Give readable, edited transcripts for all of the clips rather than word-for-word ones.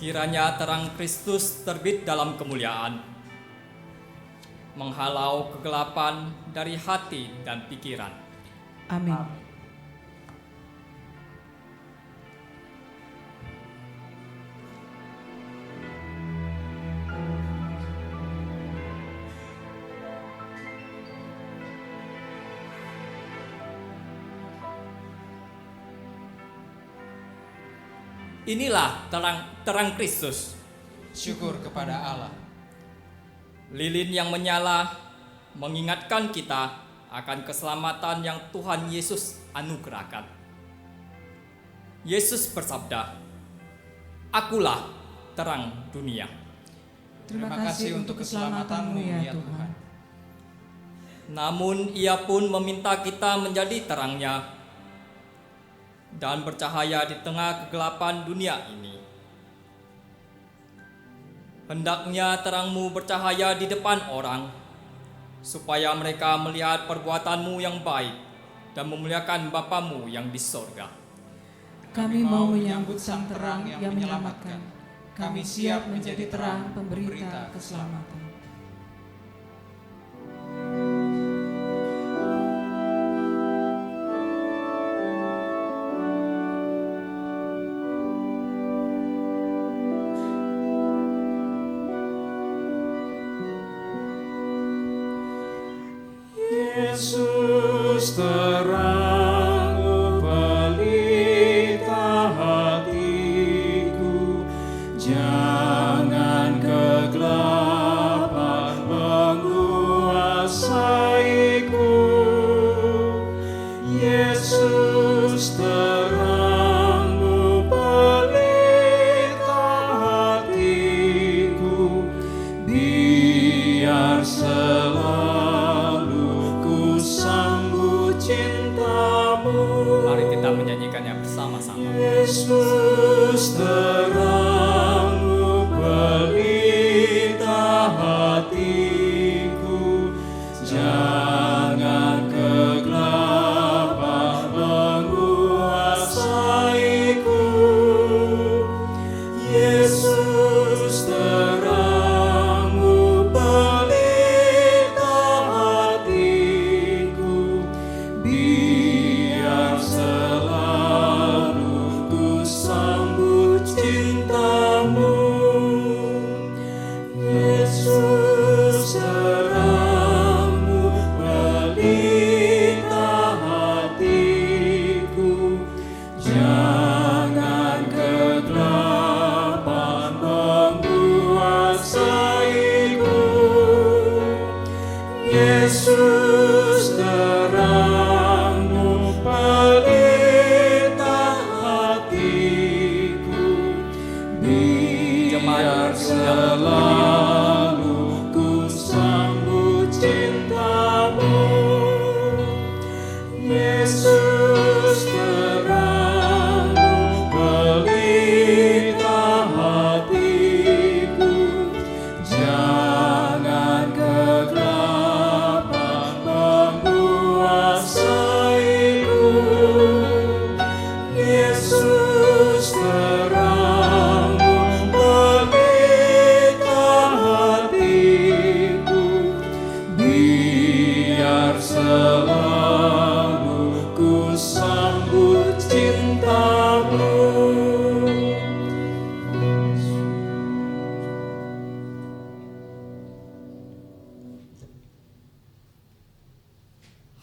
Kiranya terang Kristus terbit dalam kemuliaan, menghalau kegelapan dari hati dan pikiran. Amin. Inilah terang Kristus, Syukur kepada Allah. lilin yang menyala mengingatkan kita akan keselamatan yang Tuhan Yesus anugerahkan. Yesus bersabda, "Akulah terang dunia." Terima kasih untuk keselamatanmu ya Tuhan. Namun ia pun meminta kita menjadi terangnya dan bercahaya di tengah kegelapan dunia ini. Hendaknya terangmu bercahaya di depan orang, supaya mereka melihat perbuatanmu yang baik dan memuliakan Bapamu yang di sorga. Kami mau menyambut sang terang yang menyelamatkan. Kami siap menjadi terang pemberita keselamatan. Yesus terangmu pelita hatiku, jangan kegelapan menguasaiku. Yesus terangmu pelita hatiku, biar sambut cintamu. Mari kita menyanyikannya bersama-sama. Yesus terangmu pelita hatiku, jangan kegelapan menguasaiku. Yesus terangmu pelita hatiku, biar selalu ku sambut cintamu. Yesus terangmu pelita hatiku, jangan kegelapan menguasaiku. Yesus terangmu pelita hatiku, biar selalu ku sambut cintamu. Yesus terangmu pelita hatiku, jangan kegelapan menguasaiku. Yesus terangmu pelita hatiku, biar selalu ku sambut cintamu.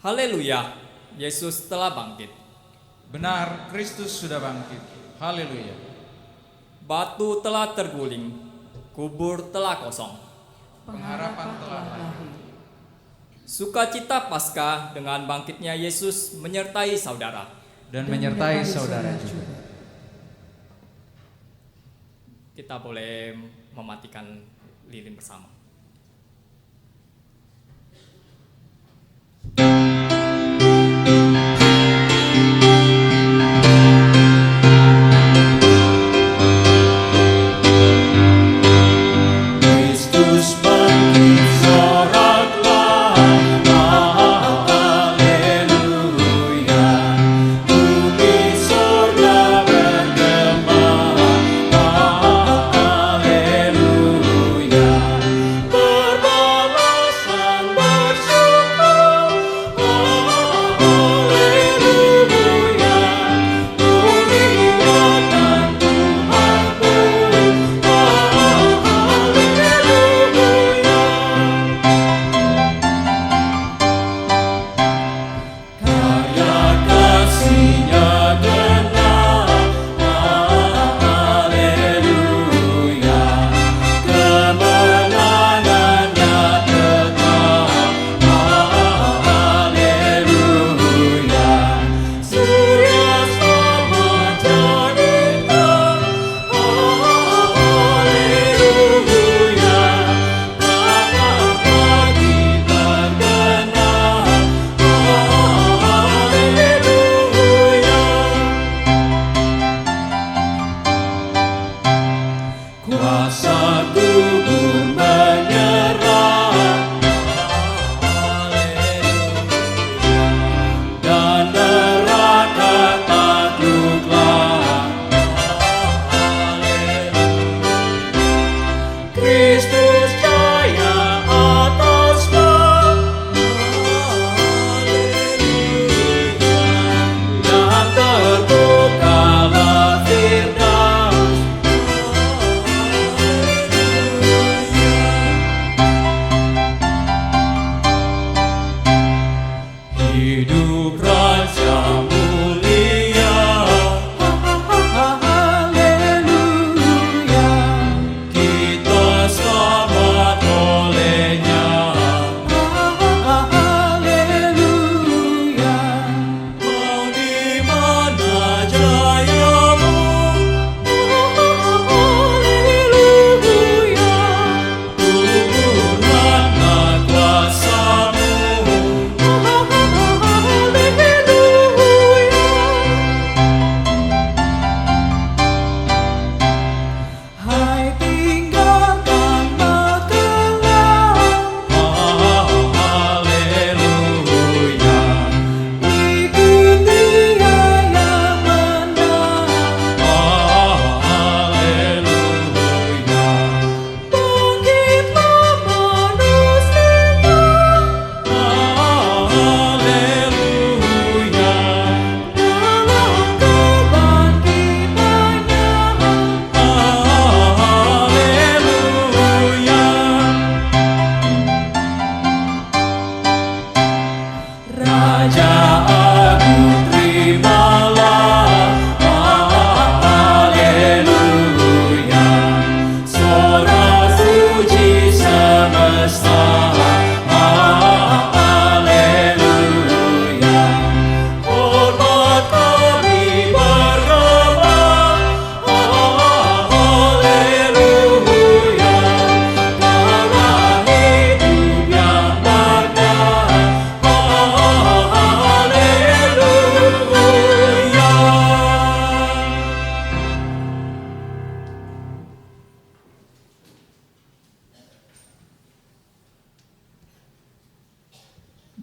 Haleluya, Yesus telah bangkit. Benar, Kristus sudah bangkit. Haleluya. Batu telah terguling, kubur telah kosong. Pengharapan telah lahir. Sukacita Paskah dengan bangkitnya Yesus menyertai saudara. Dan menyertai saudara juga. Kita boleh mematikan lilin bersama. Kristus bangkit, soraklah, haleluya. Bumi sorga bergema, haleluya.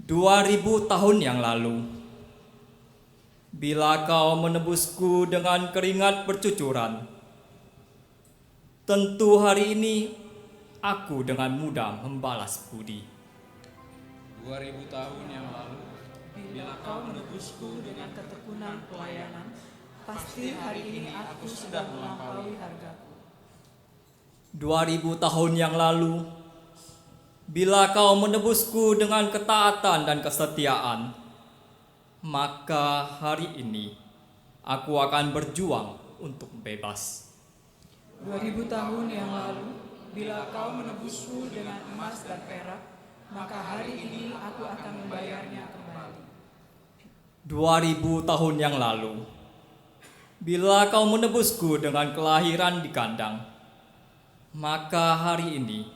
2000 tahun yang lalu, bila kau menebusku dengan keringat bercucuran, tentu hari ini aku dengan mudah membalas budi. 2000 tahun yang lalu, Bila kau menebusku dengan ketekunan pelayanan, pasti hari ini aku sudah melampaui hargaku. 2000 tahun yang lalu, bila kau menebusku dengan ketaatan dan kesetiaan, maka hari ini aku akan berjuang untuk bebas. 2000 tahun yang lalu, bila kau menebusku dengan emas dan perak, maka hari ini aku akan membayarnya kembali. 2000 tahun yang lalu, bila kau menebusku dengan kelahiran di kandang, maka hari ini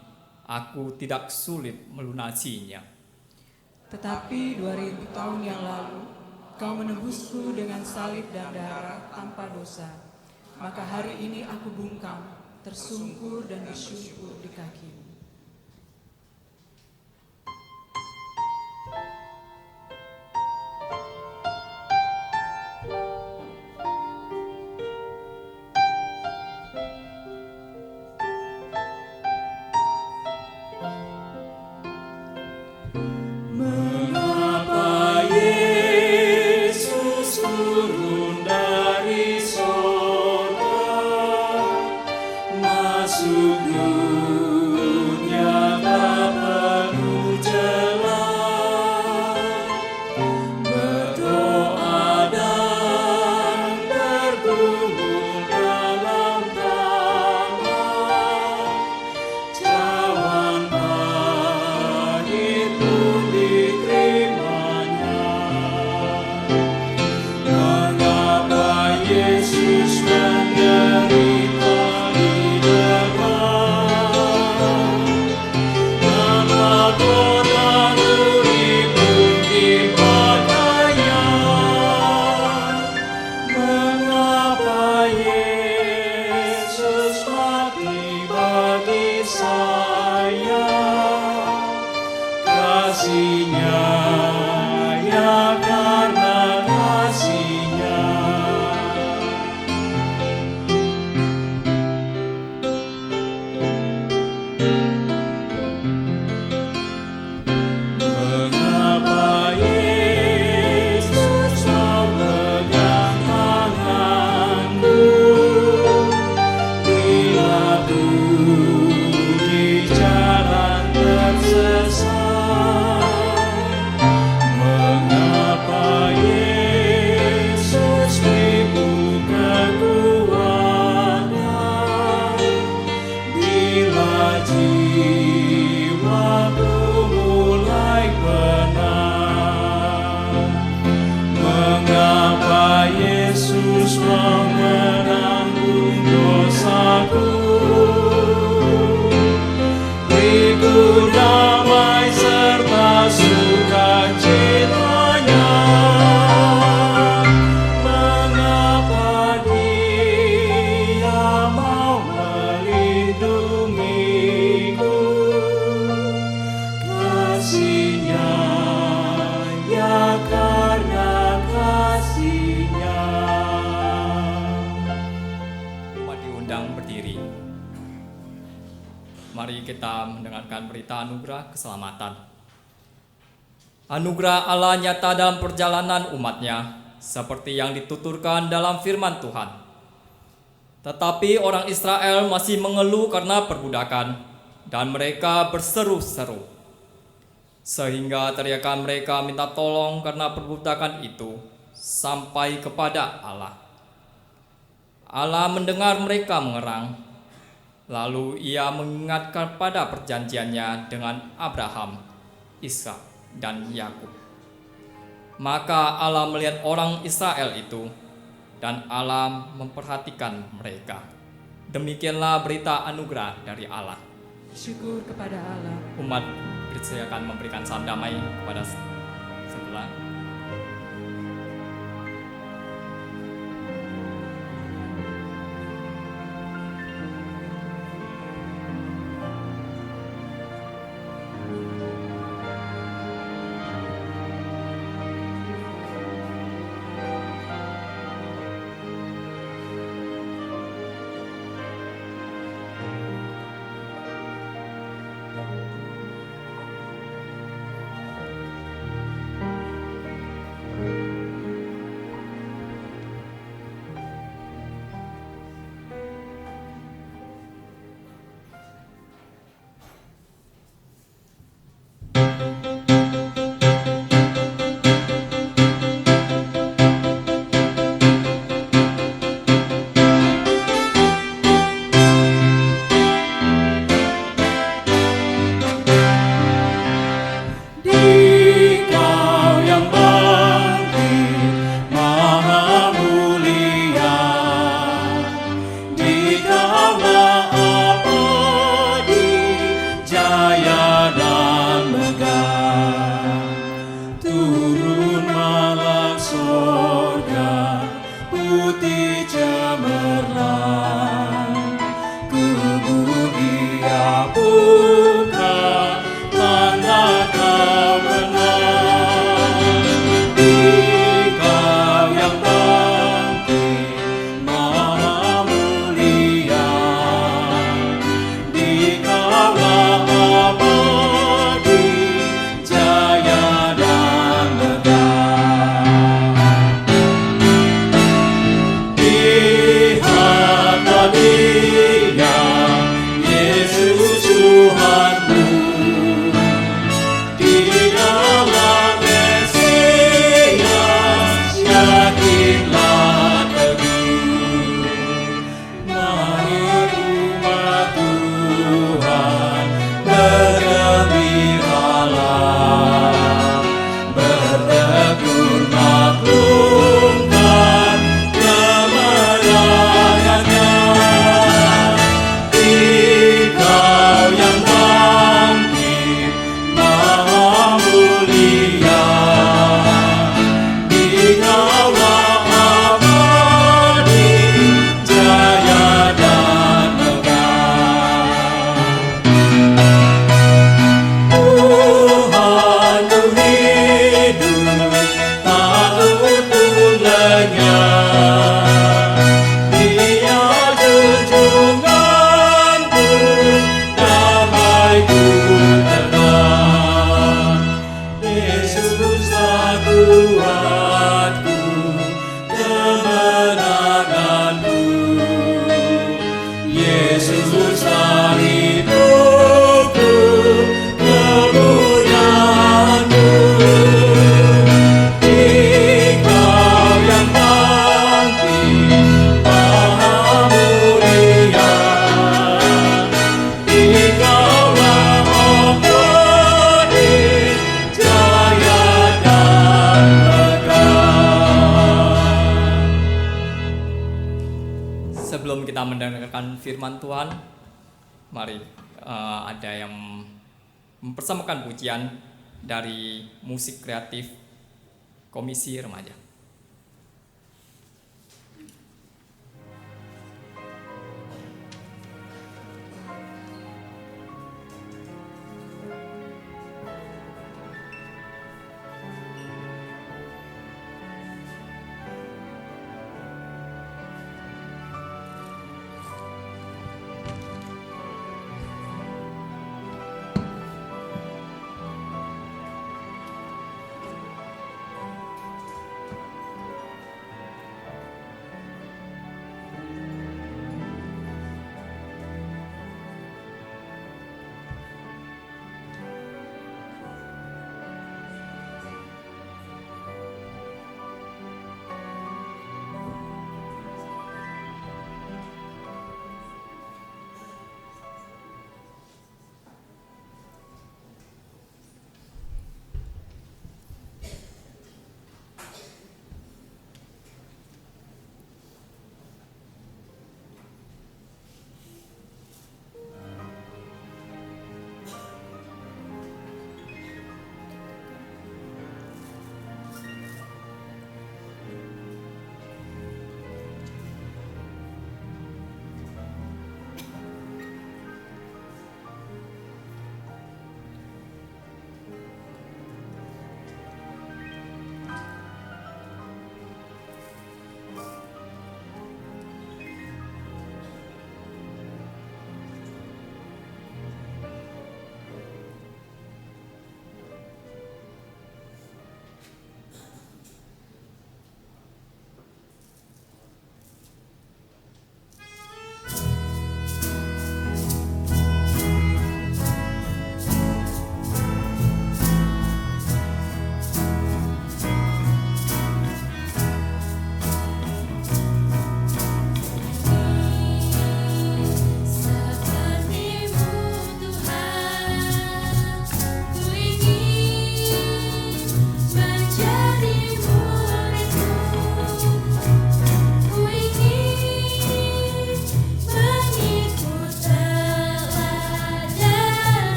aku tidak sulit melunasinya. Tetapi 2000 tahun yang lalu, kau menebusku dengan salib dan darah tanpa dosa. Maka hari ini aku bungkam, tersungkur dan bersyukur di kakimu. Mengapa Yesus turun dari sorga, masuk dunia tak penuh celah, berdoa dan bergumul dalam taman, cawan pahit pun diterimanya. Mengapa Yesus menderita di depan, nama kota duri pun dipakainya. Mengapa Yesus mati bagi saya, kasihnya ya karena kasihnya. Mengapa Yesus mau pegang tanganku, bila ku di jalan tersesat? Mengapa Yesus beriku kekuatan, bila jiwaku mulai benar? Mengapa Yesus mau menanggung dosaku? Beriku damai serta sukacitanya. Mengapa Dia mau melindungiku? Kasihnya ya karena kasihnya. Umat diundang berdiri. Mari kita mendengarkan berita anugerah keselamatan. Anugerah Allah nyata dalam perjalanan umatnya, seperti yang dituturkan dalam firman Tuhan. Tetapi orang Israel masih mengeluh karena perbudakan, dan mereka berseru-seru. Sehingga teriakan mereka minta tolong karena perbudakan itu sampai kepada Allah. Allah mendengar mereka mengerang, lalu Ia mengingatkan pada perjanjiannya dengan Abraham, Ishak, dan Yakub. Maka Allah melihat orang Israel itu, dan Allah memperhatikan mereka. Demikianlah berita anugerah dari Allah. Syukur kepada Allah. Umat disediakan memberikan salam damai kepada sebelah. Sebelum kita mendengarkan firman Tuhan, mari ada yang mempersembahkan pujian dari musik kreatif Komisi Remaja.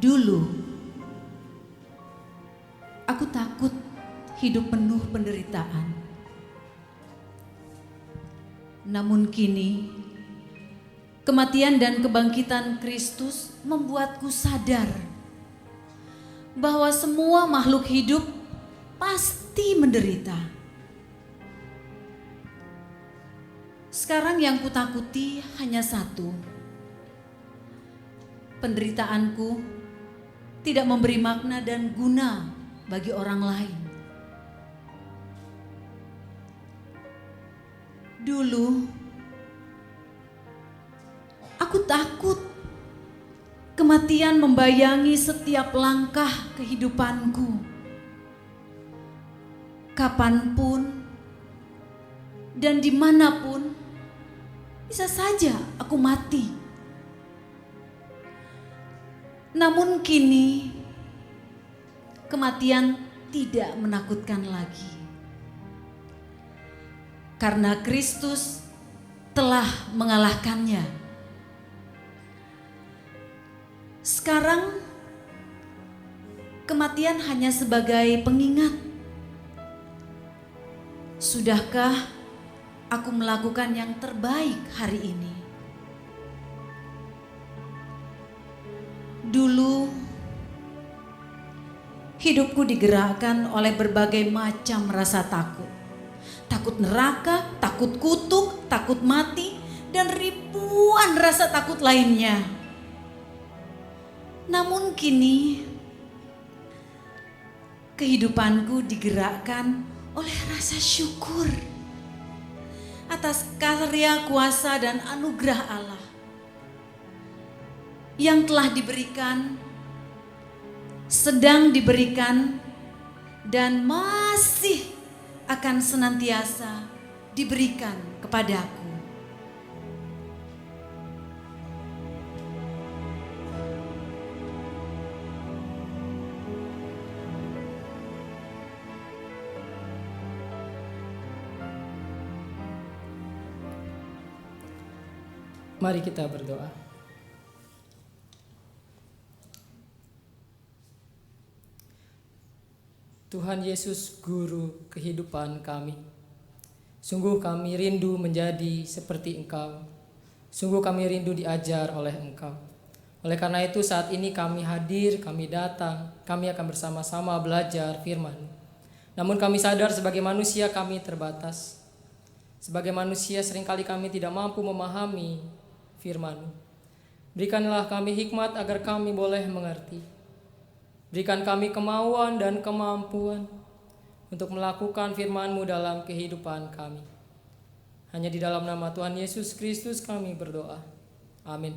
Dulu, aku takut hidup penuh penderitaan. Namun kini, kematian dan kebangkitan Kristus membuatku sadar bahwa semua makhluk hidup pasti menderita. Sekarang yang kutakuti hanya satu. Penderitaanku tidak memberi makna dan guna bagi orang lain. Dulu, aku takut kematian membayangi setiap langkah kehidupanku. Kapanpun dan dimanapun, bisa saja aku mati. Namun kini, kematian tidak menakutkan lagi. Karena Kristus telah mengalahkannya. Sekarang, kematian hanya sebagai pengingat. Sudahkah aku melakukan yang terbaik hari ini? Dulu, hidupku digerakkan oleh berbagai macam rasa takut. Takut neraka, takut kutuk, takut mati, dan ribuan rasa takut lainnya. Namun kini, kehidupanku digerakkan oleh rasa syukur atas karya kuasa dan anugerah Allah yang telah diberikan, sedang diberikan, dan masih akan senantiasa diberikan kepadaku. Mari kita berdoa. Tuhan Yesus, Guru kehidupan kami, sungguh kami rindu menjadi seperti Engkau. Sungguh kami rindu diajar oleh Engkau. Oleh karena itu saat ini kami hadir, kami datang, kami akan bersama-sama belajar firman. Namun kami sadar sebagai manusia kami terbatas. Sebagai manusia seringkali kami tidak mampu memahami firman-Mu. Berikanlah kami hikmat agar kami boleh mengerti. Berikan kami kemauan dan kemampuan untuk melakukan firman-Mu dalam kehidupan kami. Hanya di dalam nama Tuhan Yesus Kristus kami berdoa. Amin.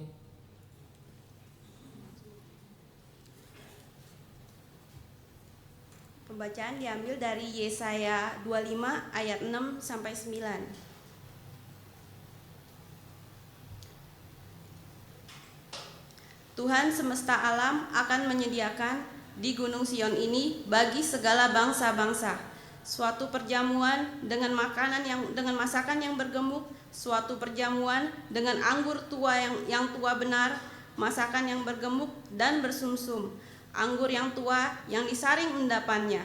Pembacaan diambil dari Yesaya 25 ayat 6 sampai 9. Tuhan semesta alam akan menyediakan di Gunung Sion ini bagi segala bangsa-bangsa suatu perjamuan dengan masakan yang bergemuk, suatu perjamuan dengan anggur tua yang tua benar, masakan yang bergemuk dan bersumsum, anggur yang tua yang disaring endapannya.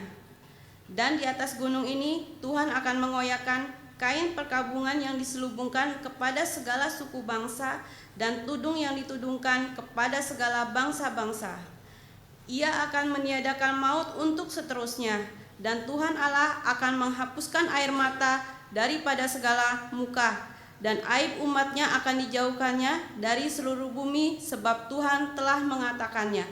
Dan di atas gunung ini Tuhan akan mengoyakkan kain perkabungan yang diselubungkan kepada segala suku bangsa dan tudung yang ditudungkan kepada segala bangsa-bangsa. Ia akan meniadakan maut untuk seterusnya, dan Tuhan Allah akan menghapuskan air mata daripada segala muka, dan aib umatnya akan dijauhkannya dari seluruh bumi, sebab Tuhan telah mengatakannya.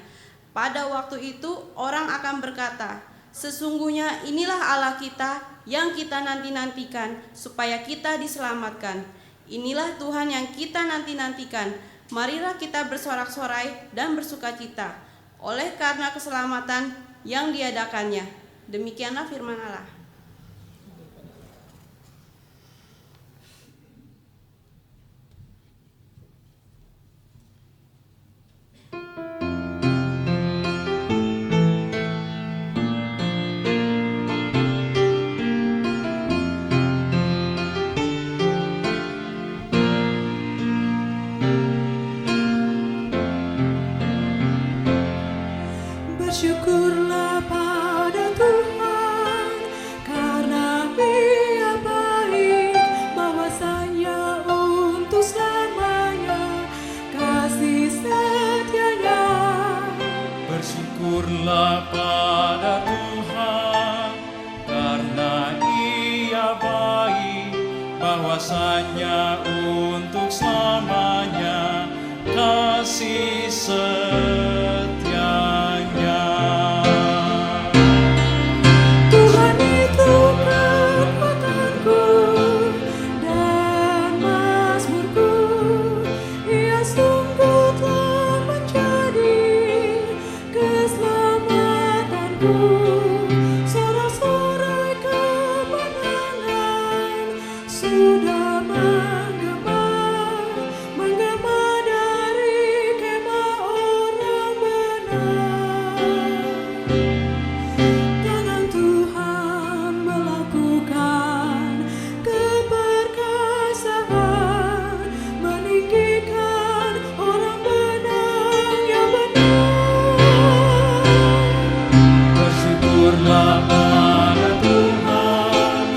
Pada waktu itu orang akan berkata, sesungguhnya inilah Allah kita yang kita nanti-nantikan supaya kita diselamatkan. Inilah Tuhan yang kita nanti-nantikan. Marilah kita bersorak-sorai dan bersukacita oleh karena keselamatan yang diadakannya. Demikianlah firman Allah. bahwasanya untuk selamanya kasih setianya. Tuhan itu kekuatanku dan mazmurku, Ia sungguh telah menjadi keselamatanku. Sorak-sorai kemenangan sudah menggema dari kemah orang benar. Tangan Tuhan melakukan keperkasaan, meninggikan orang benar yang benar. Bersyukurlah pada Tuhan,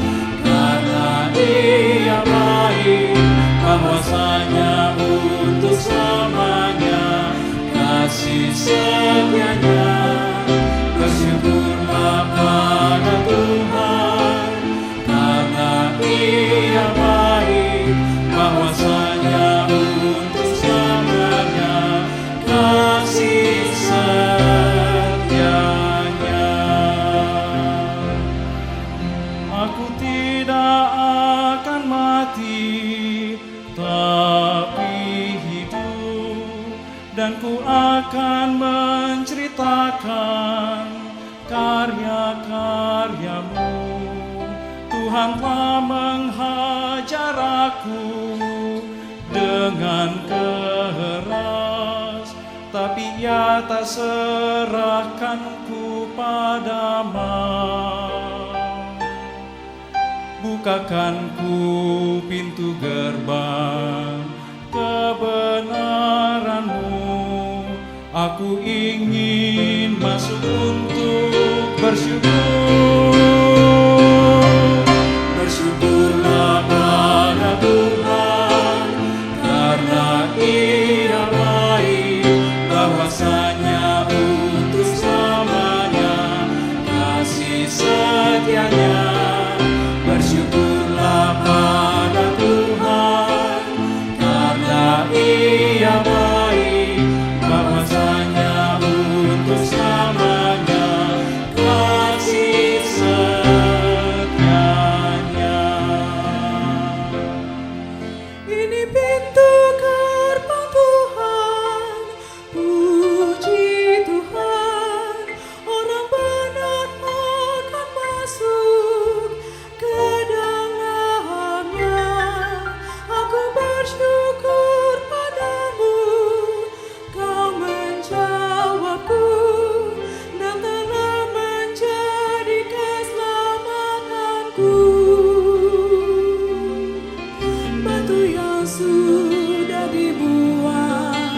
karena Ia baik, bahwasanya untuk selamanya kasih setianya. Bersyukurlah pada Tuhan, karena Ia baik, bahwasanya untuk selamanya kasih setianya. Aku tidak akan mati, tapi hidup, dan ku akan menceritakan karya-karyamu. Tuhan telah menghajar aku dengan keras, tapi Ia tak serahkanku pada maut. Bukakan ku pintu gerbang kebenaran-Mu, aku ingin masuk untuk bersyukur. Bersyukurlah pada Tuhan, karena Ia baik, bahwasanya untuk selamanya kasih setianya. Bersyukurlah pada Tuhan, karena Ia baik, bahwasanya untuk selamanya kasih setianya. Ini pintu gerbang Tuhan, puji Tuhan, orang benar akan masuk ke dalamnya. Aku bersyukur padamu, Kau menjawabku dan telah menjadi keselamatanku. Batu yang sudah dibuang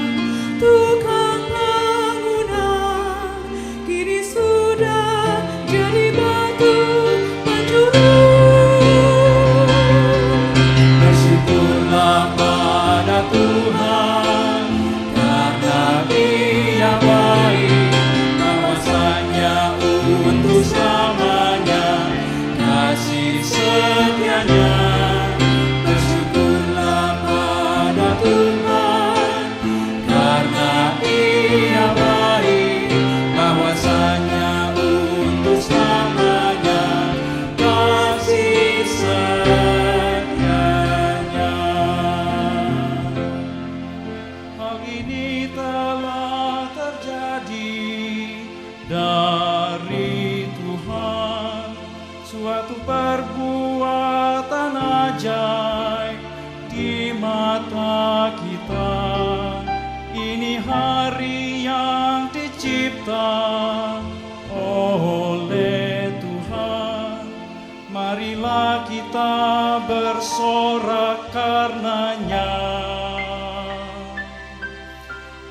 tukang bangunan, kini sudah jadi batu penjuru. Bersyukurlah pada Tuhan, karena Ia baik, bahwasanya untuk selamanya kasih setianya. Bersyukurlah pada Tuhan, karena Ia baik, bahwasanya untuk selamanya kasih setianya. Hal ini telah terjadi dari Tuhan, suatu perbuatan ajaib di mata kita. Ini hari yang dicipta oleh Tuhan, marilah kita bersorak karenanya.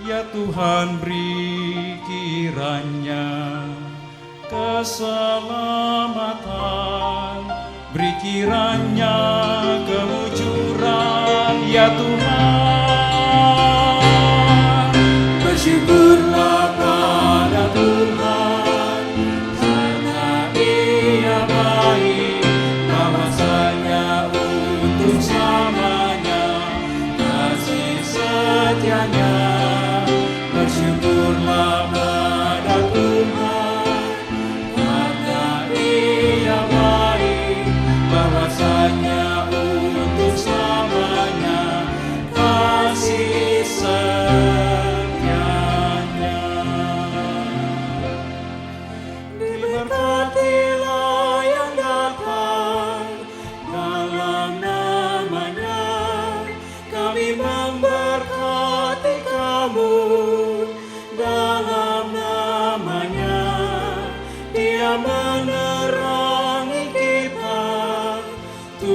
Ya Tuhan, beri kiranya keselamatan, beri kiranya kemujuran, ya Tuhan. Bersyukurlah pada Tuhan, karena Ia baik, bahwasanya untuk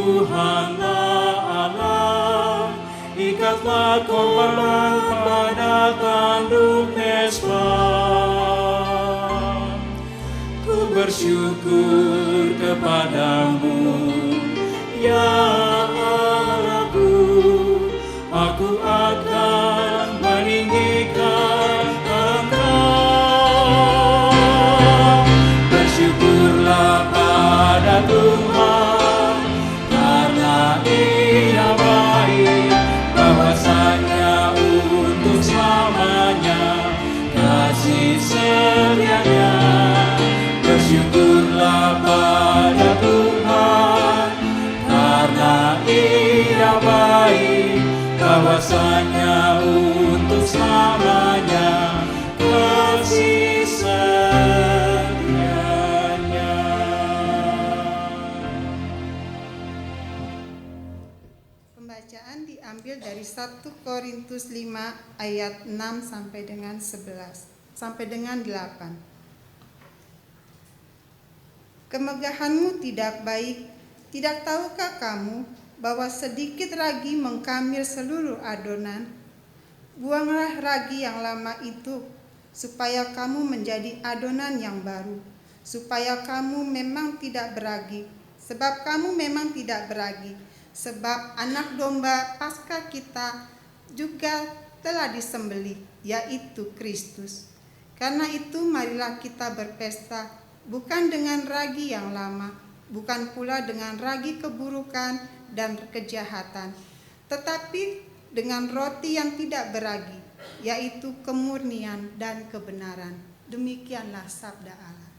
Tuhanlah Allah, ikatlah korban pada tanduk mesbah. Ku bersyukur kepadamu, ya Allahku, aku akan meninggikan Engkau. Bersyukurlah pada Tuhan, karena Ia baik, bahwasanya untuk selamanya kasih setianya. Bersyukurlah pada Tuhan, karena Ia baik, bahwasanya untuk selamanya kasih setianya. Pembacaan diambil dari 1 Korintus 5 ayat 6 sampai dengan 11 sampai dengan 8. Kemegahanmu tidak baik, tidak tahukah kamu bahwa sedikit ragi mengkamir seluruh adonan? Buanglah ragi yang lama itu, supaya kamu menjadi adonan yang baru, supaya kamu memang tidak beragi, sebab kamu memang tidak beragi, sebab anak domba Paskah kita juga telah disembelih, yaitu Kristus. Karena itu marilah kita berpesta, bukan dengan ragi yang lama, bukan pula dengan ragi keburukan dan kejahatan, tetapi dengan roti yang tidak beragi, yaitu kemurnian dan kebenaran. Demikianlah sabda Allah.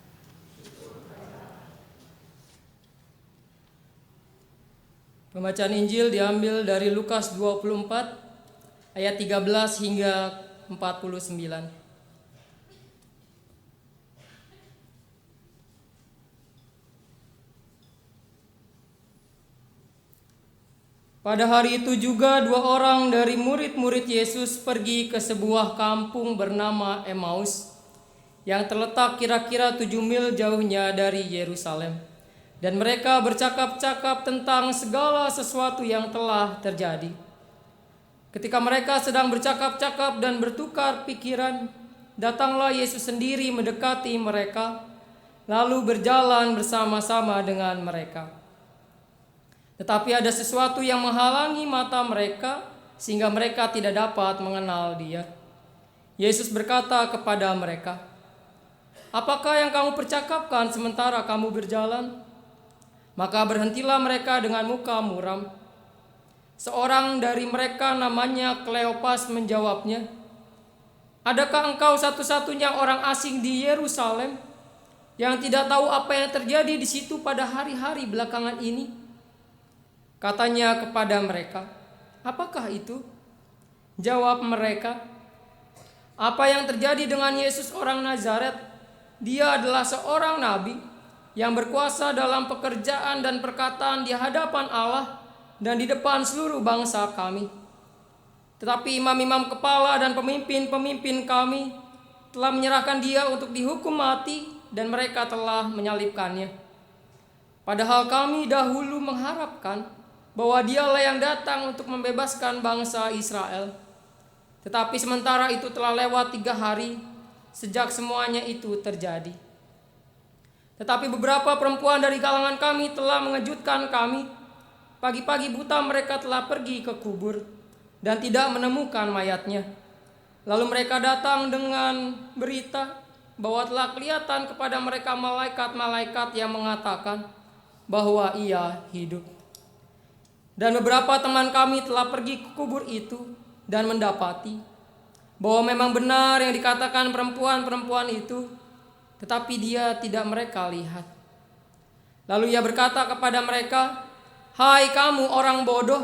Pembacaan Injil diambil dari Lukas 24 ayat 13 hingga 49. Pada hari itu juga 2 orang dari murid-murid Yesus pergi ke sebuah kampung bernama Emmaus yang terletak kira-kira 7 mil jauhnya dari Yerusalem. Dan mereka bercakap-cakap tentang segala sesuatu yang telah terjadi. Ketika mereka sedang bercakap-cakap dan bertukar pikiran, datanglah Yesus sendiri mendekati mereka, lalu berjalan bersama-sama dengan mereka. Tetapi ada sesuatu yang menghalangi mata mereka, sehingga mereka tidak dapat mengenal Dia. Yesus berkata kepada mereka, "Apakah yang kamu percakapkan sementara kamu berjalan?" Maka berhentilah mereka dengan muka muram. Seorang dari mereka namanya Kleopas menjawabnya, "Adakah engkau satu-satunya orang asing di Yerusalem yang tidak tahu apa yang terjadi di situ pada hari-hari belakangan ini?" Katanya kepada mereka, "Apakah itu?" Jawab mereka, "Apa yang terjadi dengan Yesus orang Nazaret? Dia adalah seorang nabi yang berkuasa dalam pekerjaan dan perkataan di hadapan Allah dan di depan seluruh bangsa kami. Tetapi imam-imam kepala dan pemimpin-pemimpin kami telah menyerahkan Dia untuk dihukum mati, dan mereka telah menyalibkannya. Padahal kami dahulu mengharapkan bahwa Dialah yang datang untuk membebaskan bangsa Israel. Tetapi sementara itu telah lewat 3 hari sejak semuanya itu terjadi. Tetapi beberapa perempuan dari kalangan kami telah mengejutkan kami. Pagi-pagi buta mereka telah pergi ke kubur dan tidak menemukan mayatnya. Lalu mereka datang dengan berita bahwa telah kelihatan kepada mereka malaikat-malaikat yang mengatakan bahwa Ia hidup. Dan beberapa teman kami telah pergi ke kubur itu dan mendapati bahwa memang benar yang dikatakan perempuan-perempuan itu, tetapi Dia tidak mereka lihat. Lalu Ia berkata kepada mereka, "Hai kamu orang bodoh,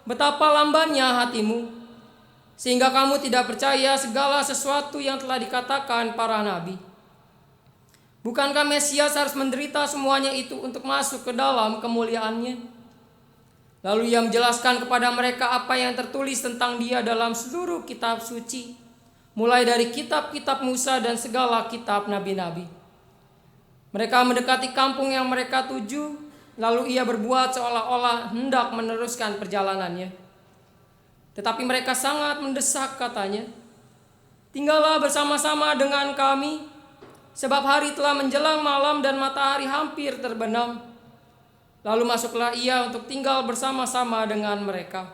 betapa lambannya hatimu, sehingga kamu tidak percaya segala sesuatu yang telah dikatakan para nabi. Bukankah Mesias harus menderita semuanya itu untuk masuk ke dalam kemuliaannya?" Lalu Ia menjelaskan kepada mereka apa yang tertulis tentang Dia dalam seluruh kitab suci, mulai dari kitab-kitab Musa dan segala kitab nabi-nabi. Mereka mendekati kampung yang mereka tuju, lalu ia berbuat seolah-olah hendak meneruskan perjalanannya. Tetapi mereka sangat mendesak, katanya, "Tinggallah bersama-sama dengan kami, sebab hari telah menjelang malam dan matahari hampir terbenam." Lalu masuklah ia untuk tinggal bersama-sama dengan mereka.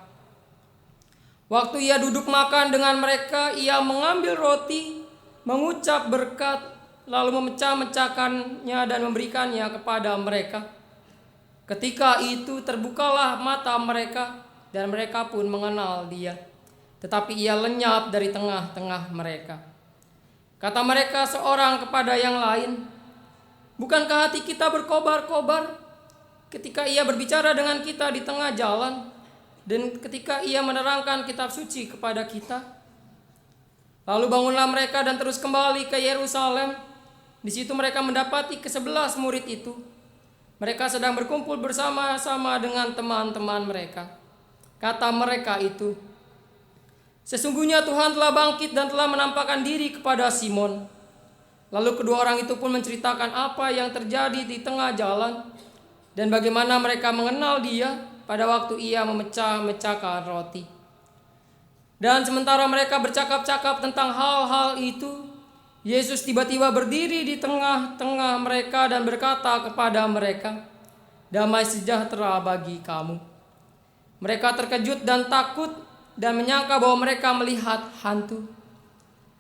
Waktu ia duduk makan dengan mereka, ia mengambil roti, mengucap berkat, lalu memecah-mecahkannya dan memberikannya kepada mereka. Ketika itu terbukalah mata mereka, dan mereka pun mengenal dia. Tetapi ia lenyap dari tengah-tengah mereka. Kata mereka seorang kepada yang lain, "Bukankah hati kita berkobar-kobar ketika ia berbicara dengan kita di tengah jalan, dan ketika ia menerangkan kitab suci kepada kita?" Lalu bangunlah mereka dan terus kembali ke Yerusalem. Di situ mereka mendapati ke-11 murid itu. Mereka sedang berkumpul bersama-sama dengan teman-teman mereka. Kata mereka itu, "Sesungguhnya Tuhan telah bangkit dan telah menampakkan diri kepada Simon." Lalu kedua orang itu pun menceritakan apa yang terjadi di tengah jalan dan bagaimana mereka mengenal dia pada waktu ia memecah-mecahkan roti. Dan sementara mereka bercakap-cakap tentang hal-hal itu, Yesus tiba-tiba berdiri di tengah-tengah mereka dan berkata kepada mereka, "Damai sejahtera bagi kamu." Mereka terkejut dan takut dan menyangka bahwa mereka melihat hantu.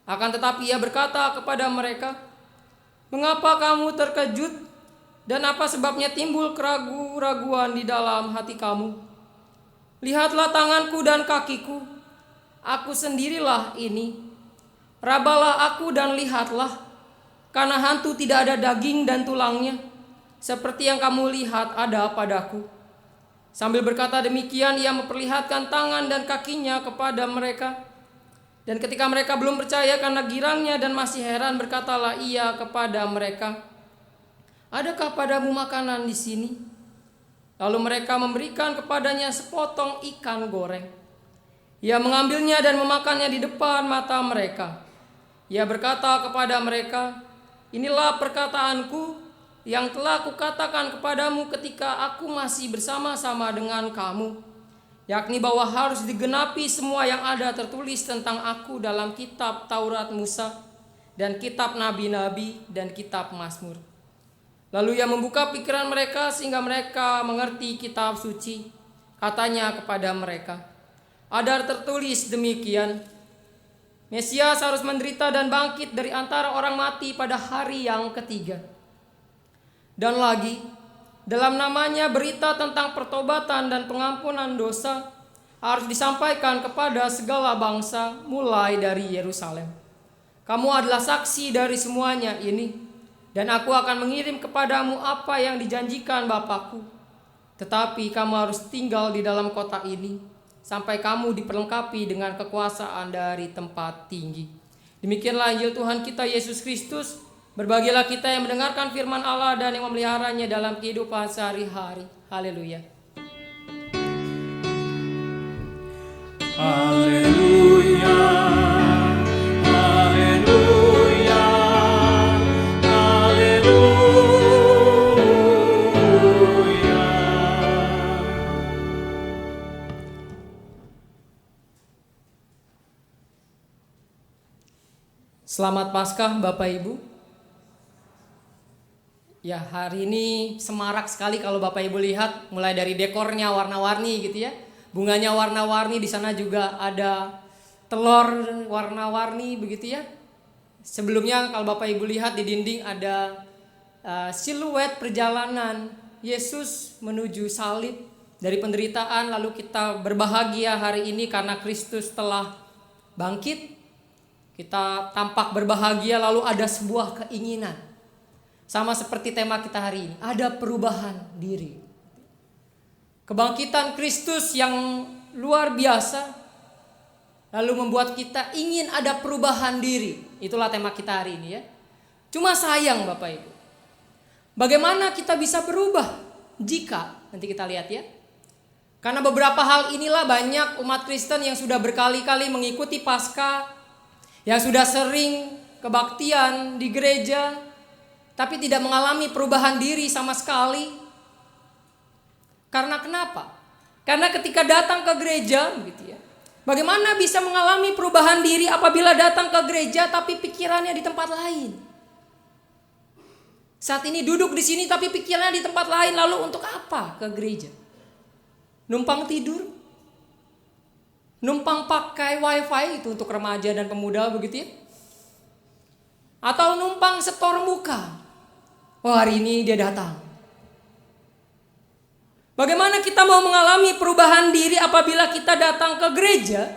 Akan tetapi ia berkata kepada mereka, "Mengapa kamu terkejut dan apa sebabnya timbul keraguan-raguan di dalam hati kamu? Lihatlah tanganku dan kakiku, aku sendirilah ini. Rabalah aku dan lihatlah, karena hantu tidak ada daging dan tulangnya, seperti yang kamu lihat ada padaku." Sambil berkata demikian, ia memperlihatkan tangan dan kakinya kepada mereka. Dan ketika mereka belum percaya karena girangnya dan masih heran, berkatalah ia kepada mereka, "Adakah padamu makanan di sini?" Lalu mereka memberikan kepadanya sepotong ikan goreng. Ia mengambilnya dan memakannya di depan mata mereka. Ia berkata kepada mereka, "Inilah perkataanku yang telah kukatakan kepadamu ketika aku masih bersama-sama dengan kamu, yakni bahwa harus digenapi semua yang ada tertulis tentang aku dalam kitab Taurat Musa dan kitab Nabi-Nabi dan kitab Mazmur." Lalu ia membuka pikiran mereka sehingga mereka mengerti kitab suci. Katanya kepada mereka, "Ada tertulis demikian, Mesias harus menderita dan bangkit dari antara orang mati pada hari yang ketiga. Dan lagi, dalam namanya berita tentang pertobatan dan pengampunan dosa harus disampaikan kepada segala bangsa mulai dari Yerusalem. Kamu adalah saksi dari semuanya ini, dan aku akan mengirim kepadamu apa yang dijanjikan Bapakku. Tetapi kamu harus tinggal di dalam kota ini sampai kamu diperlengkapi dengan kekuasaan dari tempat tinggi." Demikianlah Injil Tuhan kita Yesus Kristus. Berbahagialah kita yang mendengarkan firman Allah dan yang memeliharanya dalam kehidupan sehari-hari. Haleluya. Haleluya, haleluya, haleluya. Selamat Paskah Bapak Ibu. Ya, hari ini semarak sekali kalau Bapak Ibu lihat, mulai dari dekornya warna-warni gitu ya. Bunganya warna-warni, di sana juga ada telur warna-warni begitu ya. Sebelumnya kalau Bapak Ibu lihat di dinding ada siluet perjalanan Yesus menuju salib dari penderitaan, lalu kita berbahagia hari ini karena Kristus telah bangkit. Kita tampak berbahagia, lalu ada sebuah keinginan. Sama seperti tema kita hari ini, ada perubahan diri. Kebangkitan Kristus yang luar biasa, lalu membuat kita ingin ada perubahan diri. Itulah tema kita hari ini ya. Cuma sayang Bapak Ibu, bagaimana kita bisa berubah jika, nanti kita lihat ya. Karena beberapa hal inilah banyak umat Kristen yang sudah berkali-kali mengikuti Paskah, yang sudah sering kebaktian di gereja, tapi tidak mengalami perubahan diri sama sekali. Karena kenapa? Karena ketika datang ke gereja, begitu ya. Bagaimana bisa mengalami perubahan diri apabila datang ke gereja tapi pikirannya di tempat lain? Saat ini duduk di sini tapi pikirannya di tempat lain, lalu untuk apa ke gereja? Numpang tidur? Numpang pakai wifi itu untuk remaja dan pemuda begitu ya? Atau numpang setor muka? Oh, hari ini dia datang. Bagaimana kita mau mengalami perubahan diri apabila kita datang ke gereja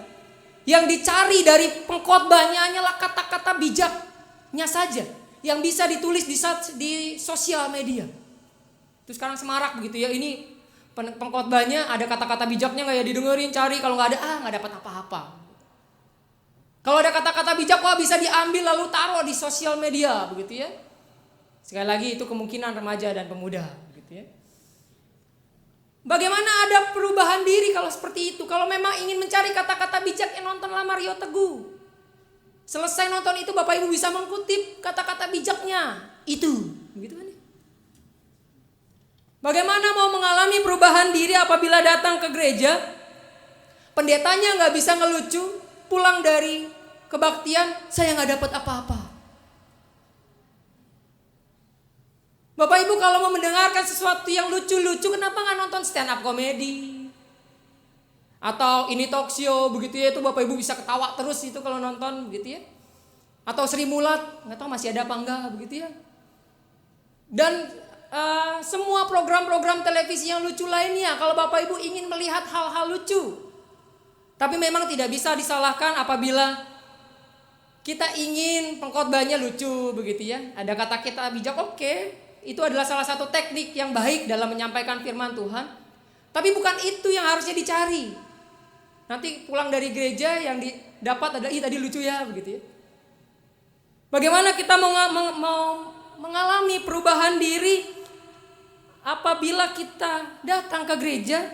yang dicari dari pengkhotbahnya hanyalah kata-kata bijaknya saja yang bisa ditulis di sosial media. Itu sekarang semarak begitu ya, ini pengkhotbahnya ada kata-kata bijaknya nggak ya, didengerin, cari, kalau nggak ada nggak dapat apa-apa. Kalau ada kata-kata bijak bisa diambil lalu taruh di sosial media begitu ya. Sekali lagi itu kemungkinan remaja dan pemuda begitu ya. Bagaimana ada perubahan diri kalau seperti itu? Kalau memang ingin mencari kata-kata bijak, yang nontonlah Mario Teguh. Selesai nonton itu Bapak Ibu bisa mengutip kata-kata bijaknya itu, begitu kan? Bagaimana mau mengalami perubahan diri apabila datang ke gereja, pendetanya nggak bisa ngelucu, pulang dari kebaktian saya nggak dapat apa-apa. Bapak Ibu kalau mau mendengarkan sesuatu yang lucu-lucu, kenapa nggak nonton stand up komedi? Atau ini talk show begitu ya, itu Bapak Ibu bisa ketawa terus itu kalau nonton begitu ya. Atau Sri Mulat, nggak tahu masih ada apa enggak begitu ya. Dan semua program-program televisi yang lucu lainnya, kalau Bapak Ibu ingin melihat hal-hal lucu. Tapi memang tidak bisa disalahkan apabila kita ingin pengkhotbahnya lucu begitu ya. Ada kata-kata bijak, oke. Itu adalah salah satu teknik yang baik dalam menyampaikan firman Tuhan. Tapi bukan itu yang harusnya dicari. Nanti pulang dari gereja yang didapat adalah tadi lucu ya begitu ya. Bagaimana kita mau mengalami perubahan diri apabila kita datang ke gereja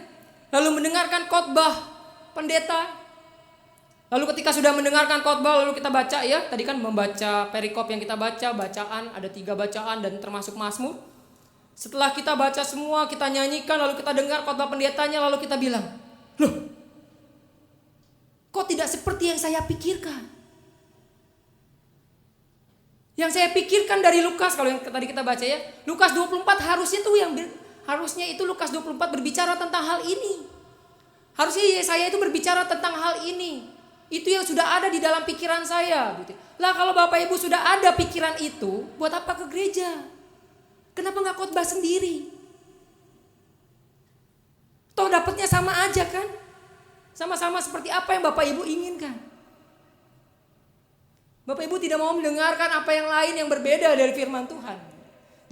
lalu mendengarkan khotbah pendeta. Lalu ketika sudah mendengarkan khotbah lalu kita baca ya, tadi kan membaca perikop yang kita baca, bacaan ada 3 bacaan dan termasuk Mazmur. Setelah kita baca semua, kita nyanyikan, lalu kita dengar khotbah pendetanya, lalu kita bilang, loh, kok tidak seperti yang saya pikirkan? Yang saya pikirkan dari Lukas, kalau yang tadi kita baca ya, Lukas 24 harusnya itu Lukas 24 berbicara tentang hal ini. Harusnya Yesaya itu berbicara tentang hal ini. Itu yang sudah ada di dalam pikiran saya. Lah kalau Bapak Ibu sudah ada pikiran itu, buat apa ke gereja? Kenapa nggak khotbah sendiri? Toh dapatnya sama aja kan? Sama-sama seperti apa yang Bapak Ibu inginkan. Bapak Ibu tidak mau mendengarkan apa yang lain yang berbeda dari firman Tuhan.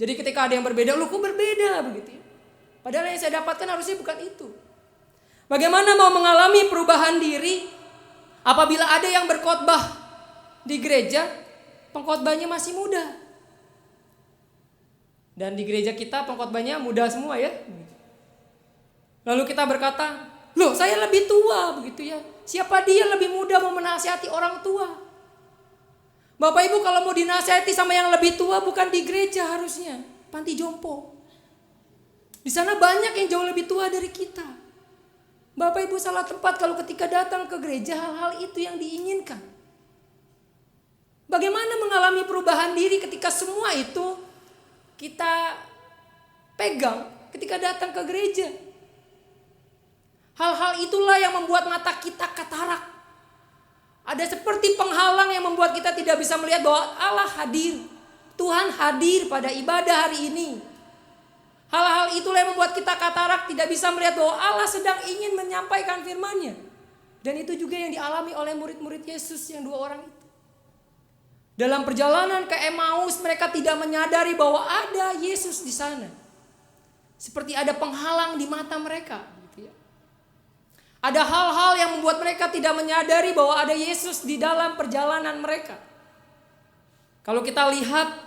Jadi ketika ada yang berbeda, lu kok berbeda begitu ya? Padahal yang saya dapatkan harusnya bukan itu. Bagaimana mau mengalami perubahan diri apabila ada yang berkhotbah di gereja, pengkhotbahnya masih muda. Dan di gereja kita pengkhotbahnya muda semua ya. Lalu kita berkata, loh saya lebih tua begitu ya. Siapa dia lebih muda mau menasihati orang tua? Bapak Ibu kalau mau dinasihati sama yang lebih tua bukan di gereja harusnya, panti jompo. Di sana banyak yang jauh lebih tua dari kita. Bapak Ibu salah tempat kalau ketika datang ke gereja hal-hal itu yang diinginkan. Bagaimana mengalami perubahan diri ketika semua itu kita pegang ketika datang ke gereja? Hal-hal itulah yang membuat mata kita katarak. Ada seperti penghalang yang membuat kita tidak bisa melihat bahwa Allah hadir. Tuhan hadir pada ibadah hari ini. Hal-hal itulah yang membuat kita katarak, tidak bisa melihat bahwa Allah sedang ingin menyampaikan firman-Nya. Dan itu juga yang dialami oleh murid-murid Yesus yang 2 orang itu. Dalam perjalanan ke Emmaus mereka tidak menyadari bahwa ada Yesus di sana. Seperti ada penghalang di mata mereka. Ada hal-hal yang membuat mereka tidak menyadari bahwa ada Yesus di dalam perjalanan mereka. Kalau kita lihat,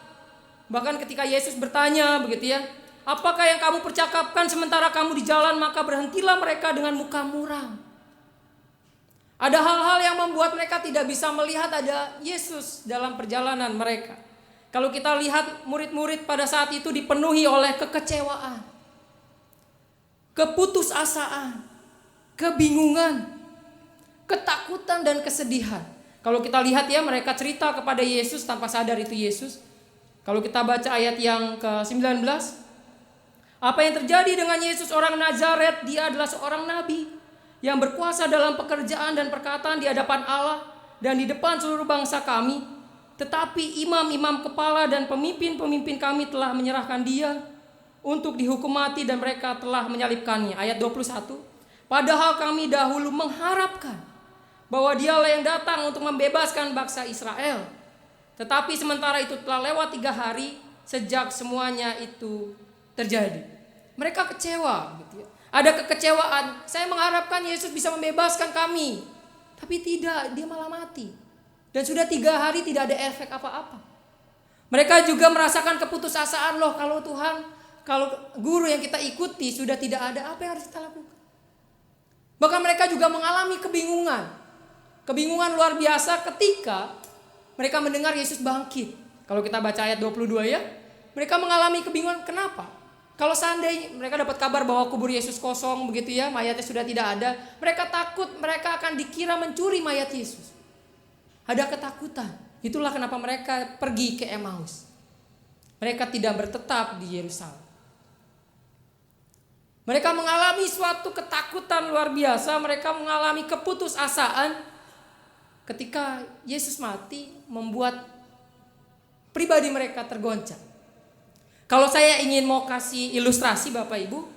bahkan ketika Yesus bertanya begitu ya, apakah yang kamu percakapkan sementara kamu di jalan, maka berhentilah mereka dengan muka muram. Ada hal-hal yang membuat mereka tidak bisa melihat ada Yesus dalam perjalanan mereka. Kalau kita lihat murid-murid pada saat itu dipenuhi oleh kekecewaan. keputusasaan, kebingungan, ketakutan dan kesedihan. Kalau kita lihat ya, mereka cerita kepada Yesus tanpa sadar itu Yesus. Kalau kita baca ayat yang ke-19, apa yang terjadi dengan Yesus orang Nazaret? Dia adalah seorang nabi yang berkuasa dalam pekerjaan dan perkataan di hadapan Allah dan di depan seluruh bangsa kami. Tetapi imam-imam kepala dan pemimpin-pemimpin kami telah menyerahkan dia untuk dihukum mati dan mereka telah menyalibkannya. Ayat 21. Padahal kami dahulu mengharapkan bahwa dialah yang datang untuk membebaskan bangsa Israel. Tetapi sementara itu telah lewat 3 hari sejak semuanya itu terjadi. Mereka kecewa gitu ya. Ada kekecewaan. Saya mengharapkan Yesus bisa membebaskan kami. Tapi tidak, dia malah mati. Dan sudah 3 hari tidak ada efek apa-apa. Mereka juga merasakan keputusasaan, loh kalau Tuhan, kalau guru yang kita ikuti sudah tidak ada, apa yang harus kita lakukan? Bahkan mereka juga mengalami kebingungan. Kebingungan luar biasa ketika mereka mendengar Yesus bangkit. Kalau kita baca ayat 22 ya, mereka mengalami kebingungan. Kenapa? Kalau seandainya mereka dapat kabar bahwa kubur Yesus kosong begitu ya, mayatnya sudah tidak ada, mereka takut mereka akan dikira mencuri mayat Yesus. Ada ketakutan. Itulah kenapa mereka pergi ke Emmaus. Mereka tidak bertetap di Yerusalem. Mereka mengalami suatu ketakutan luar biasa, mereka mengalami keputusasaan. Ketika Yesus mati, membuat pribadi mereka tergoncang. Kalau saya ingin mau kasih ilustrasi Bapak Ibu,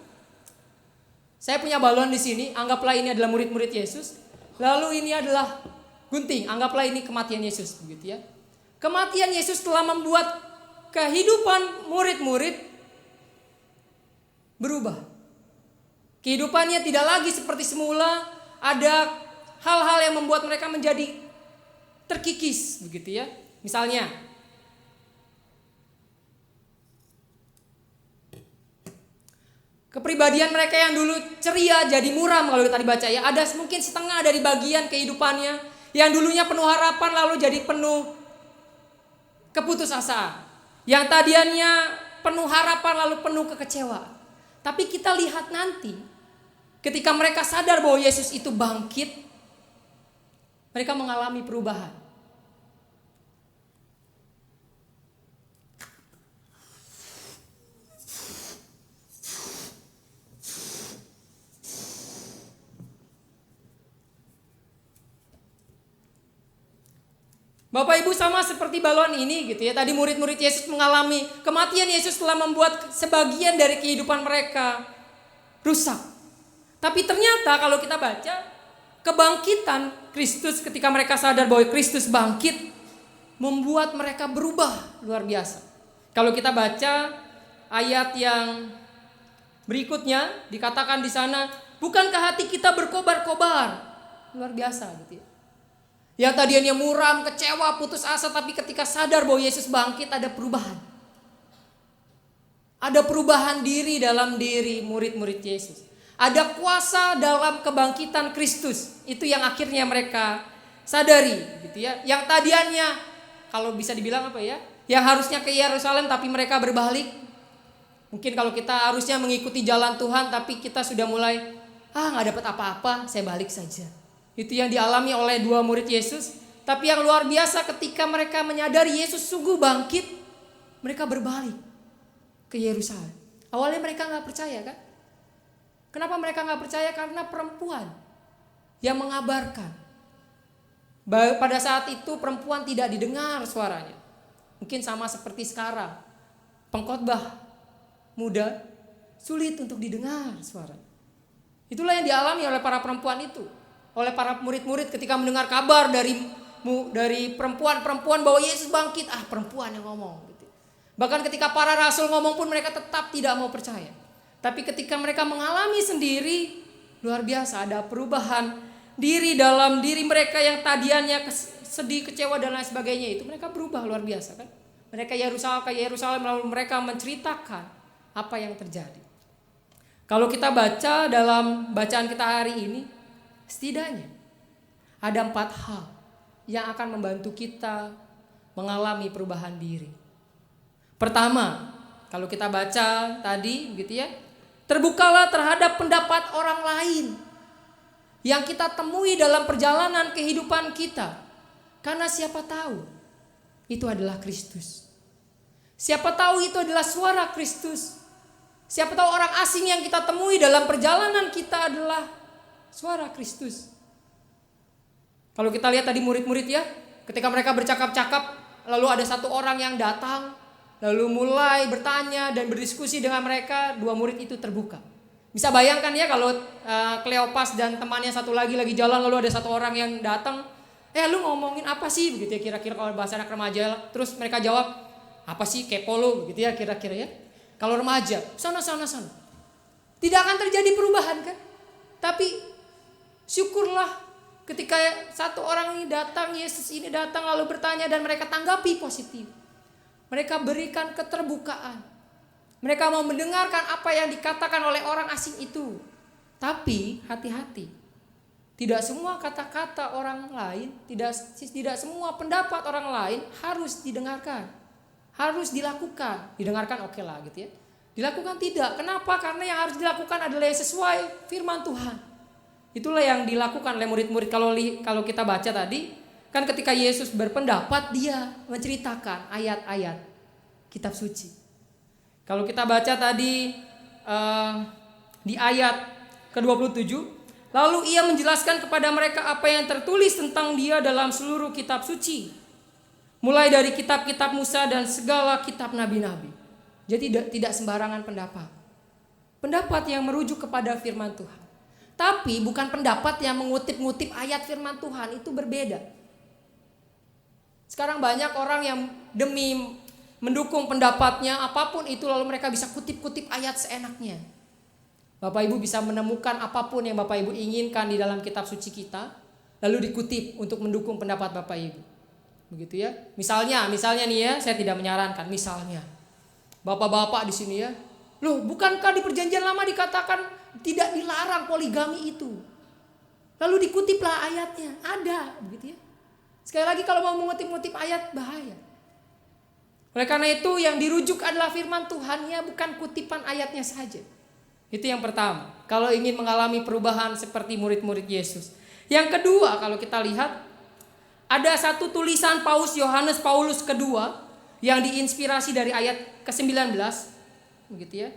saya punya balon di sini, anggaplah ini adalah murid-murid Yesus. Lalu ini adalah gunting, anggaplah ini kematian Yesus begitu ya. Kematian Yesus telah membuat kehidupan murid-murid berubah. Kehidupannya tidak lagi seperti semula, ada hal-hal yang membuat mereka menjadi terkikis begitu ya. Misalnya kepribadian mereka yang dulu ceria jadi muram kalau tadi baca ya. Ada mungkin setengah dari bagian kehidupannya yang dulunya penuh harapan lalu jadi penuh keputusasaan. Yang tadiannya penuh harapan lalu penuh kekecewaan. Tapi kita lihat nanti ketika mereka sadar bahwa Yesus itu bangkit, mereka mengalami perubahan. Bapak Ibu sama seperti balon ini gitu ya. Tadi murid-murid Yesus mengalami kematian Yesus telah membuat sebagian dari kehidupan mereka rusak. Tapi ternyata kalau kita baca kebangkitan Kristus ketika mereka sadar bahwa Kristus bangkit membuat mereka berubah luar biasa. Kalau kita baca ayat yang berikutnya dikatakan di sana, bukankah hati kita berkobar-kobar? Luar biasa gitu ya. Yang tadinya muram, kecewa, putus asa, tapi ketika sadar bahwa Yesus bangkit ada perubahan. Ada perubahan diri dalam diri murid-murid Yesus. Ada kuasa dalam kebangkitan Kristus. Itu yang akhirnya mereka sadari gitu ya. Yang tadiannya kalau bisa dibilang apa ya? Yang harusnya ke Yerusalem tapi mereka berbalik. Mungkin kalau kita harusnya mengikuti jalan Tuhan tapi kita sudah mulai nggak dapat apa-apa, saya balik saja. Itu yang dialami oleh 2 murid Yesus. Tapi yang luar biasa ketika mereka menyadari Yesus sungguh bangkit, mereka berbalik ke Yerusalem. Awalnya mereka gak percaya kan? Kenapa mereka gak percaya? Karena perempuan yang mengabarkan. Pada saat itu perempuan tidak didengar suaranya. Mungkin sama seperti sekarang. Pengkhotbah muda sulit untuk didengar suaranya. Itulah yang dialami oleh para perempuan itu. Oleh para murid-murid ketika mendengar kabar dari perempuan-perempuan bahwa Yesus bangkit, perempuan yang ngomong gitu. Bahkan ketika para rasul ngomong pun mereka tetap tidak mau percaya. Tapi ketika mereka mengalami sendiri, luar biasa ada perubahan diri dalam diri mereka yang tadiannya sedih, kecewa dan lain sebagainya, itu mereka berubah luar biasa kan. Mereka ke Yerusalem lalu mereka menceritakan apa yang terjadi. Kalau kita baca dalam bacaan kita hari ini, setidaknya ada 4 hal yang akan membantu kita mengalami perubahan diri. Pertama, kalau kita baca tadi gitu ya, Terbukalah terhadap pendapat orang lain yang kita temui dalam perjalanan kehidupan kita. Karena siapa tahu itu adalah Kristus. Siapa tahu itu adalah suara Kristus. Siapa tahu orang asing yang kita temui dalam perjalanan kita adalah suara Kristus. Kalau kita lihat tadi murid-murid ya, ketika mereka bercakap-cakap, lalu ada satu orang yang datang, lalu mulai bertanya dan berdiskusi dengan mereka, dua murid itu terbuka. Bisa bayangkan ya kalau Kleopas dan temannya satu lagi jalan, lalu ada satu orang yang datang, lu ngomongin apa sih begitu ya, kira-kira kalau bahasa anak remaja. Terus mereka jawab, apa sih, kepo lu begitu ya kira-kira ya. Kalau remaja, sana. Tidak akan terjadi perubahan kan? Tapi syukurlah ketika satu orang ini datang, Yesus ini datang lalu bertanya dan mereka tanggapi positif. Mereka berikan keterbukaan. Mereka mau mendengarkan apa yang dikatakan oleh orang asing itu. Tapi hati-hati. Tidak semua kata-kata orang lain, tidak semua pendapat orang lain harus didengarkan. Harus dilakukan. Didengarkan oke lah gitu ya. Dilakukan tidak. Kenapa? Karena yang harus dilakukan adalah yang sesuai firman Tuhan. Itulah yang dilakukan oleh murid-murid. Kalau kita baca tadi, kan ketika Yesus berpendapat, dia menceritakan ayat-ayat kitab suci. Kalau kita baca tadi di ayat ke-27, lalu ia menjelaskan kepada mereka apa yang tertulis tentang dia dalam seluruh kitab suci. Mulai dari kitab-kitab Musa dan segala kitab nabi-nabi. Jadi tidak sembarangan pendapat. Pendapat yang merujuk kepada firman Tuhan. Tapi bukan pendapat yang mengutip-ngutip ayat firman Tuhan, itu berbeda. Sekarang banyak orang yang demi mendukung pendapatnya apapun itu lalu mereka bisa kutip-kutip ayat seenaknya. Bapak Ibu bisa menemukan apapun yang Bapak Ibu inginkan di dalam kitab suci kita, lalu dikutip untuk mendukung pendapat Bapak Ibu. Begitu ya. Misalnya nih ya, saya tidak menyarankan, misalnya bapak-bapak di sini ya, loh bukankah di perjanjian lama dikatakan tidak dilarang poligami itu? Lalu dikutiplah ayatnya, ada begitu ya. Sekali lagi kalau mau mengutip-ngutip ayat bahaya. Oleh karena itu yang dirujuk adalah firman Tuhan ya, bukan kutipan ayatnya saja. Itu yang pertama, kalau ingin mengalami perubahan seperti murid-murid Yesus. Yang kedua, kalau kita lihat ada satu tulisan Yohanes Paulus kedua yang diinspirasi dari ayat ke-19 begitu ya.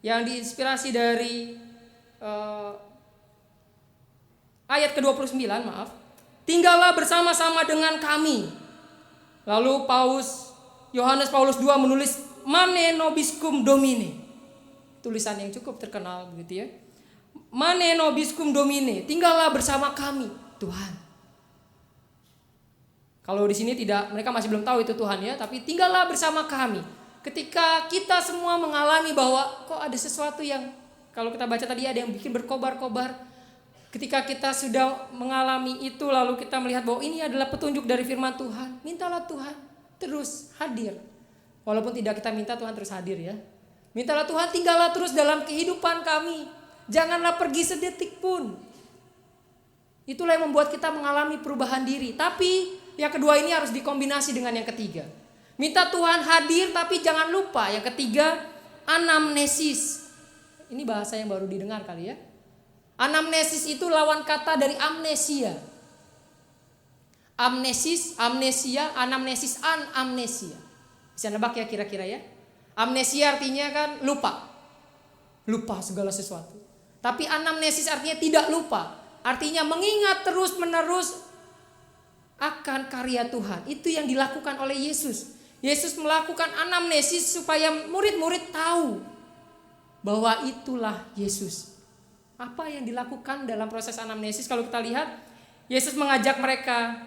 Yang diinspirasi dari ayat ke-29, maaf. Tinggallah bersama-sama dengan kami. Lalu Yohanes Paulus II menulis Mane nobiscum domine. Tulisan yang cukup terkenal begitu ya. Mane nobiscum domine, tinggallah bersama kami, Tuhan. Kalau di sini mereka masih belum tahu itu Tuhan ya, tapi tinggallah bersama kami. Ketika kita semua mengalami bahwa kok ada sesuatu yang, kalau kita baca tadi ada yang bikin berkobar-kobar. Ketika kita sudah mengalami itu lalu kita melihat bahwa ini adalah petunjuk dari firman Tuhan, mintalah Tuhan terus hadir. Walaupun tidak kita minta, Tuhan terus hadir ya. Mintalah Tuhan, tinggallah terus dalam kehidupan kami. Janganlah pergi sedetik pun. Itulah yang membuat kita mengalami perubahan diri. Tapi yang kedua ini harus dikombinasi dengan yang ketiga. Minta Tuhan hadir, tapi jangan lupa yang ketiga, anamnesis. Ini bahasa yang baru didengar kali ya. Anamnesis itu lawan kata dari amnesia. Amnesis, amnesia, anamnesis, anamnesia. Bisa nebak ya kira-kira ya. Amnesia artinya kan lupa. Lupa segala sesuatu. Tapi anamnesis artinya tidak lupa. Artinya mengingat terus-menerus akan karya Tuhan. Itu yang dilakukan oleh Yesus. Yesus melakukan anamnesis supaya murid-murid tahu bahwa itulah Yesus. Apa yang dilakukan dalam proses anamnesis? Kalau kita lihat, Yesus mengajak mereka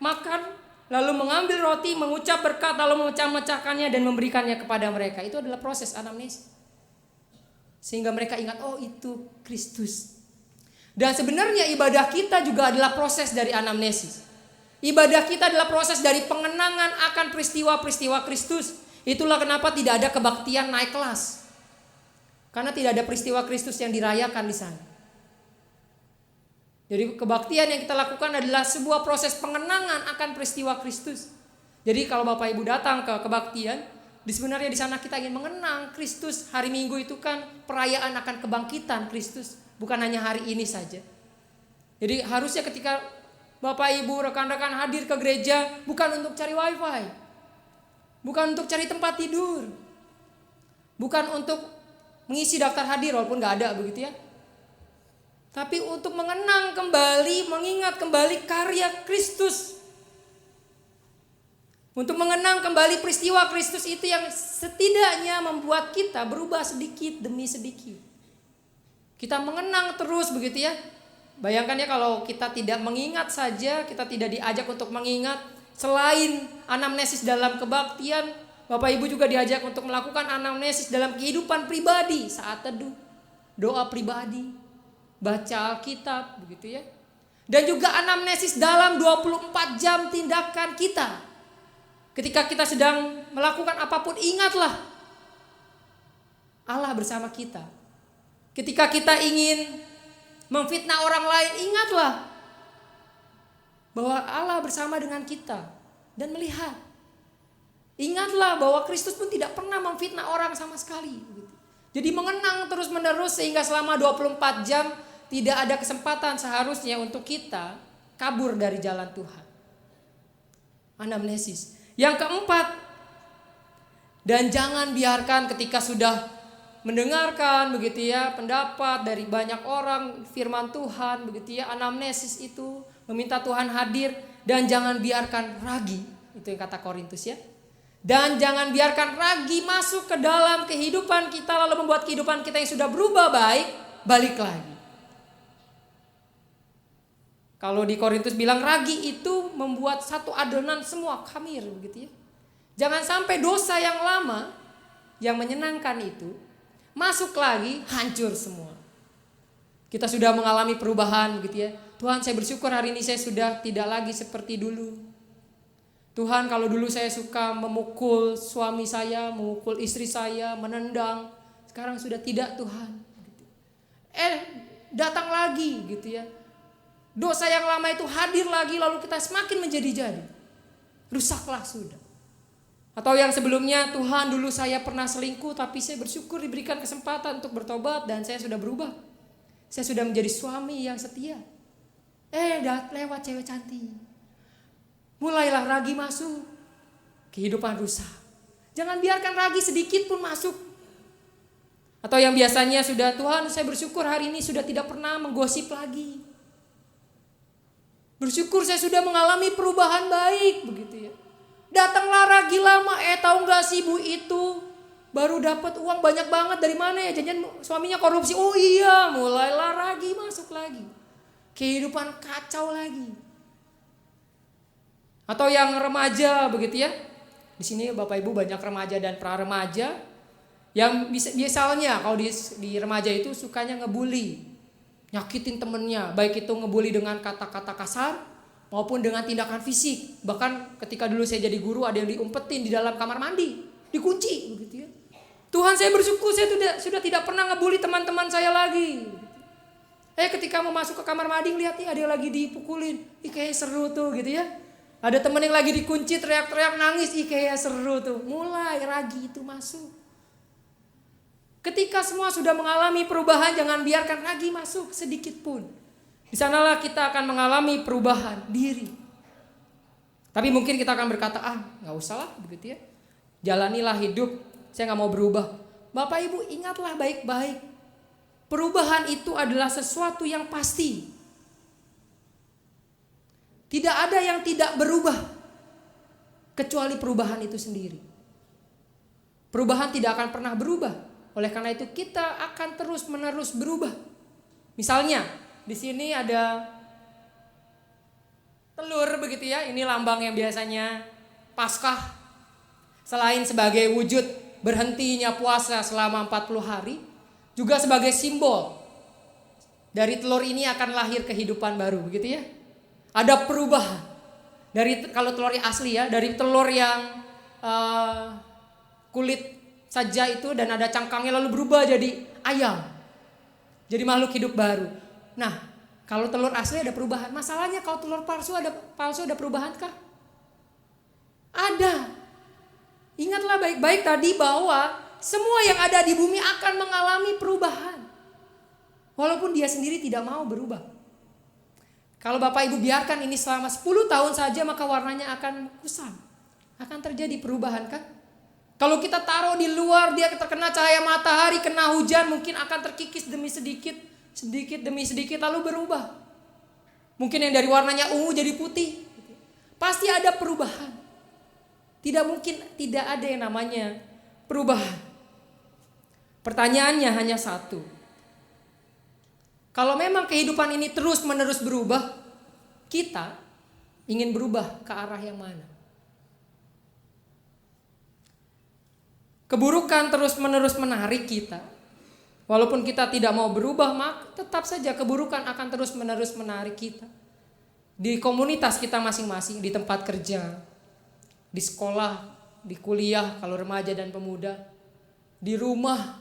makan, lalu mengambil roti, mengucap berkat, lalu memecah-mecahkannya dan memberikannya kepada mereka. Itu adalah proses anamnesis. Sehingga mereka ingat, oh itu Kristus. Dan sebenarnya ibadah kita juga adalah proses dari anamnesis. Ibadah kita adalah proses dari pengenangan akan peristiwa-peristiwa Kristus. Itulah kenapa tidak ada kebaktian naik kelas. Karena tidak ada peristiwa Kristus yang dirayakan di sana. Jadi kebaktian yang kita lakukan adalah sebuah proses pengenangan akan peristiwa Kristus. Jadi kalau Bapak Ibu datang ke kebaktian, Sebenarnya di sana kita ingin mengenang Kristus. Hari Minggu itu kan perayaan akan kebangkitan Kristus, bukan hanya hari ini saja. Jadi harusnya ketika Bapak Ibu, rekan-rekan hadir ke gereja bukan untuk cari wifi, bukan untuk cari tempat tidur, bukan untuk mengisi daftar hadir walaupun gak ada begitu ya, tapi untuk mengenang kembali, mengingat kembali karya Kristus. Untuk mengenang kembali peristiwa Kristus itu yang setidaknya membuat kita berubah sedikit demi sedikit. Kita mengenang terus begitu ya. Bayangkan ya kalau kita tidak mengingat saja, kita tidak diajak untuk mengingat. Selain anamnesis dalam kebaktian, Bapak Ibu juga diajak untuk melakukan anamnesis dalam kehidupan pribadi. Saat teduh, doa pribadi, baca Alkitab begitu ya. Dan juga anamnesis dalam 24 jam tindakan kita. Ketika kita sedang melakukan apapun, ingatlah Allah bersama kita. Ketika kita ingin memfitnah orang lain, ingatlah bahwa Allah bersama dengan kita dan melihat. Ingatlah bahwa Kristus pun tidak pernah memfitnah orang sama sekali. Jadi mengenang terus menerus sehingga selama 24 jam tidak ada kesempatan seharusnya untuk kita kabur dari jalan Tuhan. Anamnesis. Yang keempat, dan jangan biarkan ketika sudah mendengarkan begitu ya pendapat dari banyak orang firman Tuhan begitu ya, anamnesis itu meminta Tuhan hadir, dan jangan biarkan ragi, itu yang kata Korintus ya. Dan jangan biarkan ragi masuk ke dalam kehidupan kita lalu membuat kehidupan kita yang sudah berubah baik balik lagi. Kalau di Korintus bilang ragi itu membuat satu adonan semua khamir begitu ya. Jangan sampai dosa yang lama yang menyenangkan itu masuk lagi, hancur semua. Kita sudah mengalami perubahan begitu ya. Tuhan, saya bersyukur hari ini saya sudah tidak lagi seperti dulu. Tuhan, kalau dulu saya suka memukul suami saya, memukul istri saya, menendang, sekarang sudah tidak Tuhan. Datang lagi gitu ya. Dosa yang lama itu hadir lagi lalu kita semakin menjadi-jadi. Rusaklah sudah. Atau yang sebelumnya, Tuhan dulu saya pernah selingkuh tapi saya bersyukur diberikan kesempatan untuk bertobat dan saya sudah berubah. Saya sudah menjadi suami yang setia. Lewat cewek cantik. Mulailah ragi masuk. Kehidupan rusak. Jangan biarkan ragi sedikit pun masuk. Atau yang biasanya sudah, Tuhan saya bersyukur hari ini sudah tidak pernah menggosip lagi. Bersyukur saya sudah mengalami perubahan baik begitu ya. Datanglah ragi lama, tahu nggak si ibu itu baru dapat uang banyak banget dari mana ya? Jangan suaminya korupsi. Oh iya, mulailah ragi masuk lagi. Kehidupan kacau lagi. Atau yang remaja begitu ya. Di sini Bapak Ibu banyak remaja dan pra remaja yang biasanya kalau di remaja itu sukanya ngebully. Nyakitin temennya, baik itu ngebully dengan kata-kata kasar maupun dengan tindakan fisik. Bahkan ketika dulu saya jadi guru ada yang diumpetin di dalam kamar mandi, dikunci begitu ya. Tuhan saya bersyukur saya sudah tidak pernah ngebully teman-teman saya lagi. Ketika mau masuk ke kamar mandi lihat nih ada yang lagi dipukulin, kayaknya seru tuh gitu ya. Ada teman yang lagi dikunci teriak-teriak nangis, kayaknya seru tuh. Mulai ragi itu masuk. Ketika semua sudah mengalami perubahan, jangan biarkan ragi masuk sedikit pun. Di sanalah kita akan mengalami perubahan diri. Tapi mungkin kita akan berkata, nggak usah lah begitu ya. Jalanilah hidup, saya nggak mau berubah. Bapak Ibu ingatlah baik-baik. Perubahan itu adalah sesuatu yang pasti. Tidak ada yang tidak berubah. Kecuali perubahan itu sendiri. Perubahan tidak akan pernah berubah. Oleh karena itu kita akan terus-menerus berubah. Misalnya di sini ada telur begitu ya. Ini lambang yang biasanya Paskah. Selain sebagai wujud berhentinya puasa selama 40 hari, juga sebagai simbol dari telur ini akan lahir kehidupan baru begitu ya. Ada perubahan. Dari kalau telur asli ya, dari telur yang kulit saja itu dan ada cangkangnya lalu berubah jadi ayam. Jadi makhluk hidup baru. Nah, kalau telur asli ada perubahan. Masalahnya kalau telur palsu ada perubahan kah? Ada. Ingatlah baik-baik tadi bahwa semua yang ada di bumi akan mengalami perubahan. Walaupun dia sendiri tidak mau berubah. Kalau Bapak Ibu biarkan ini selama 10 tahun saja, maka warnanya akan kusam. Akan terjadi perubahan kan? Kalau kita taruh di luar, dia terkena cahaya matahari, kena hujan, mungkin akan terkikis demi sedikit, sedikit demi sedikit lalu berubah. Mungkin yang dari warnanya ungu jadi putih. Pasti ada perubahan. Tidak mungkin tidak ada yang namanya perubahan. Pertanyaannya hanya satu. Kalau memang kehidupan ini terus-menerus berubah, kita ingin berubah ke arah yang mana? Keburukan terus-menerus menarik kita. Walaupun kita tidak mau berubah, maka tetap saja keburukan akan terus-menerus menarik kita. Di komunitas kita masing-masing, di tempat kerja, di sekolah, di kuliah kalau remaja dan pemuda, di rumah.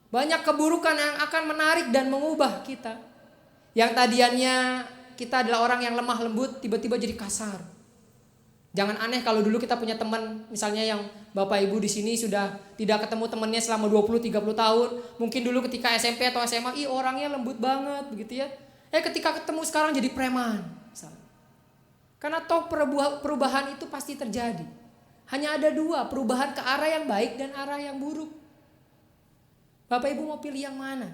Banyak keburukan yang akan menarik dan mengubah kita. Yang tadiannya kita adalah orang yang lemah lembut, tiba-tiba jadi kasar. Jangan aneh kalau dulu kita punya teman, misalnya yang Bapak Ibu di sini sudah tidak ketemu temannya selama 20-30 tahun. Mungkin dulu ketika SMP atau SMA, orangnya lembut banget begitu ya. Ketika ketemu sekarang jadi preman. Misalnya. Karena toh perubahan itu pasti terjadi. Hanya ada dua, perubahan ke arah yang baik dan arah yang buruk. Bapak Ibu mau pilih yang mana?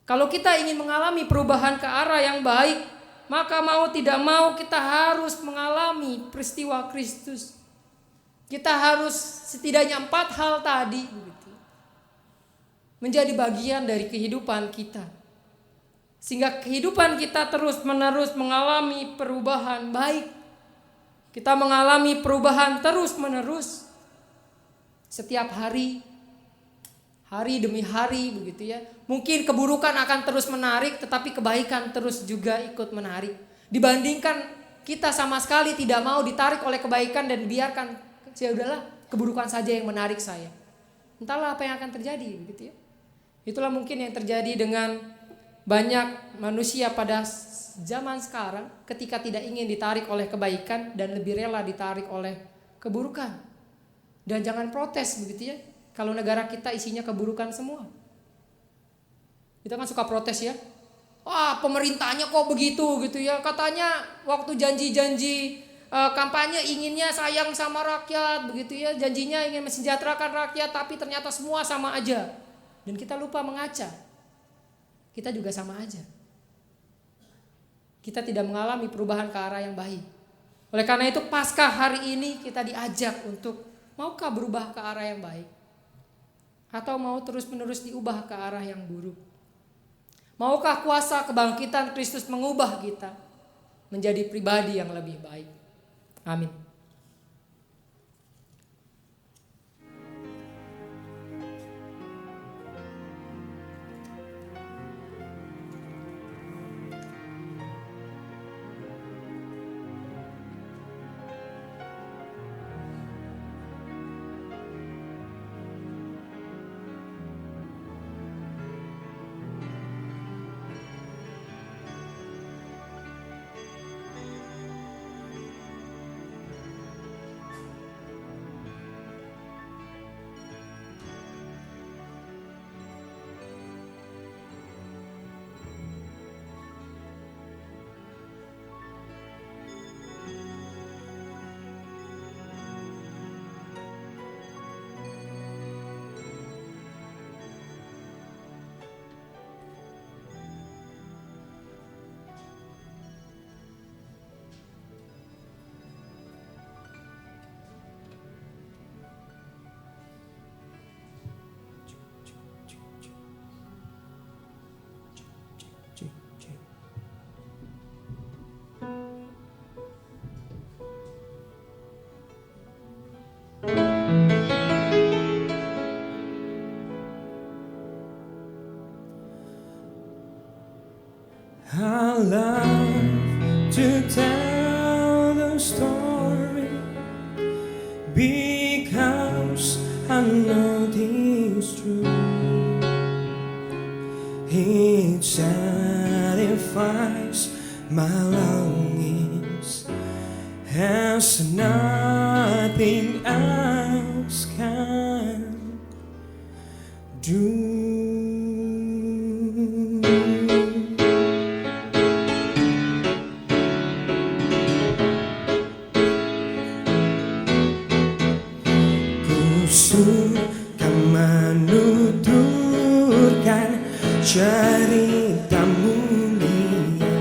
Kalau kita ingin mengalami perubahan ke arah yang baik, maka mau tidak mau kita harus mengalami peristiwa Kristus. Kita harus setidaknya 4 hal tadi begitu, menjadi bagian dari kehidupan kita. Sehingga kehidupan kita terus-menerus mengalami perubahan baik. Kita mengalami perubahan terus-menerus. Setiap hari, hari demi hari begitu ya. Mungkin keburukan akan terus menarik, tetapi kebaikan terus juga ikut menarik. Dibandingkan kita sama sekali tidak mau ditarik oleh kebaikan dan biarkan, ya udahlah keburukan saja yang menarik saya. Entahlah apa yang akan terjadi begitu ya. Itulah mungkin yang terjadi dengan banyak manusia pada zaman sekarang ketika tidak ingin ditarik oleh kebaikan dan lebih rela ditarik oleh keburukan. Dan jangan protes begitu ya. Kalau negara kita isinya keburukan semua. Kita kan suka protes ya. Wah, pemerintahnya kok begitu gitu ya. Katanya waktu janji-janji kampanye inginnya sayang sama rakyat begitu ya. Janjinya ingin mensejahterakan rakyat, tapi ternyata semua sama aja. Dan kita lupa mengaca. Kita juga sama aja. Kita tidak mengalami perubahan ke arah yang baik. Oleh karena itu Paskah hari ini kita diajak untuk maukah berubah ke arah yang baik? Atau mau terus-menerus diubah ke arah yang buruk? Maukah kuasa kebangkitan Kristus mengubah kita menjadi pribadi yang lebih baik? Amin. I love to tell the story because I know it's true. It satisfies my longings as nothing else can do. Ku suka menuturkan cerita mulia,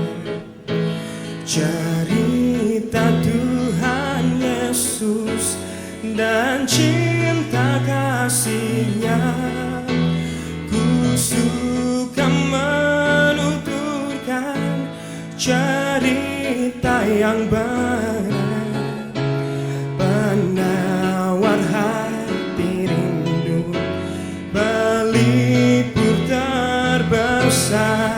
cerita Tuhan Yesus dan cinta kasih-Nya. Ku suka menuturkan cerita yang berat, penawar hati rindu, pelipur terbesar.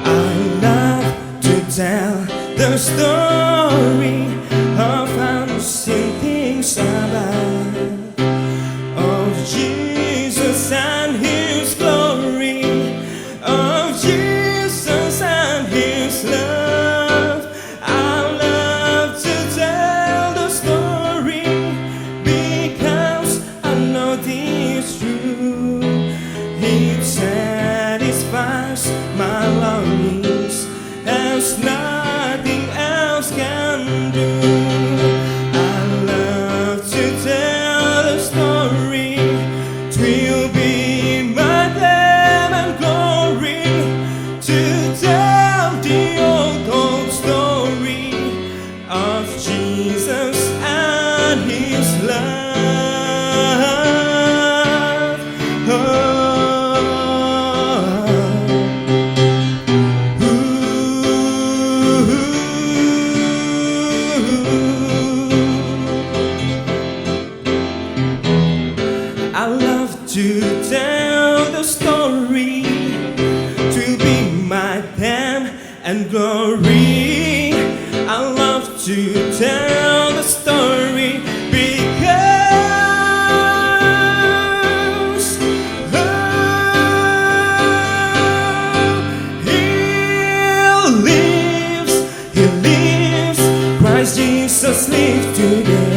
I love to tell the story of unseen things above, of Jesus and His glory, of Jesus and His love. I love to tell the story because I know it's true. It satisfies my longings as nothing else can do. I love to tell the story. It will be my fame and glory to tell the old story of Jesus and His love. I love to tell the story, to be my fame and glory. I love to tell the story because He lives, Christ Jesus lives today.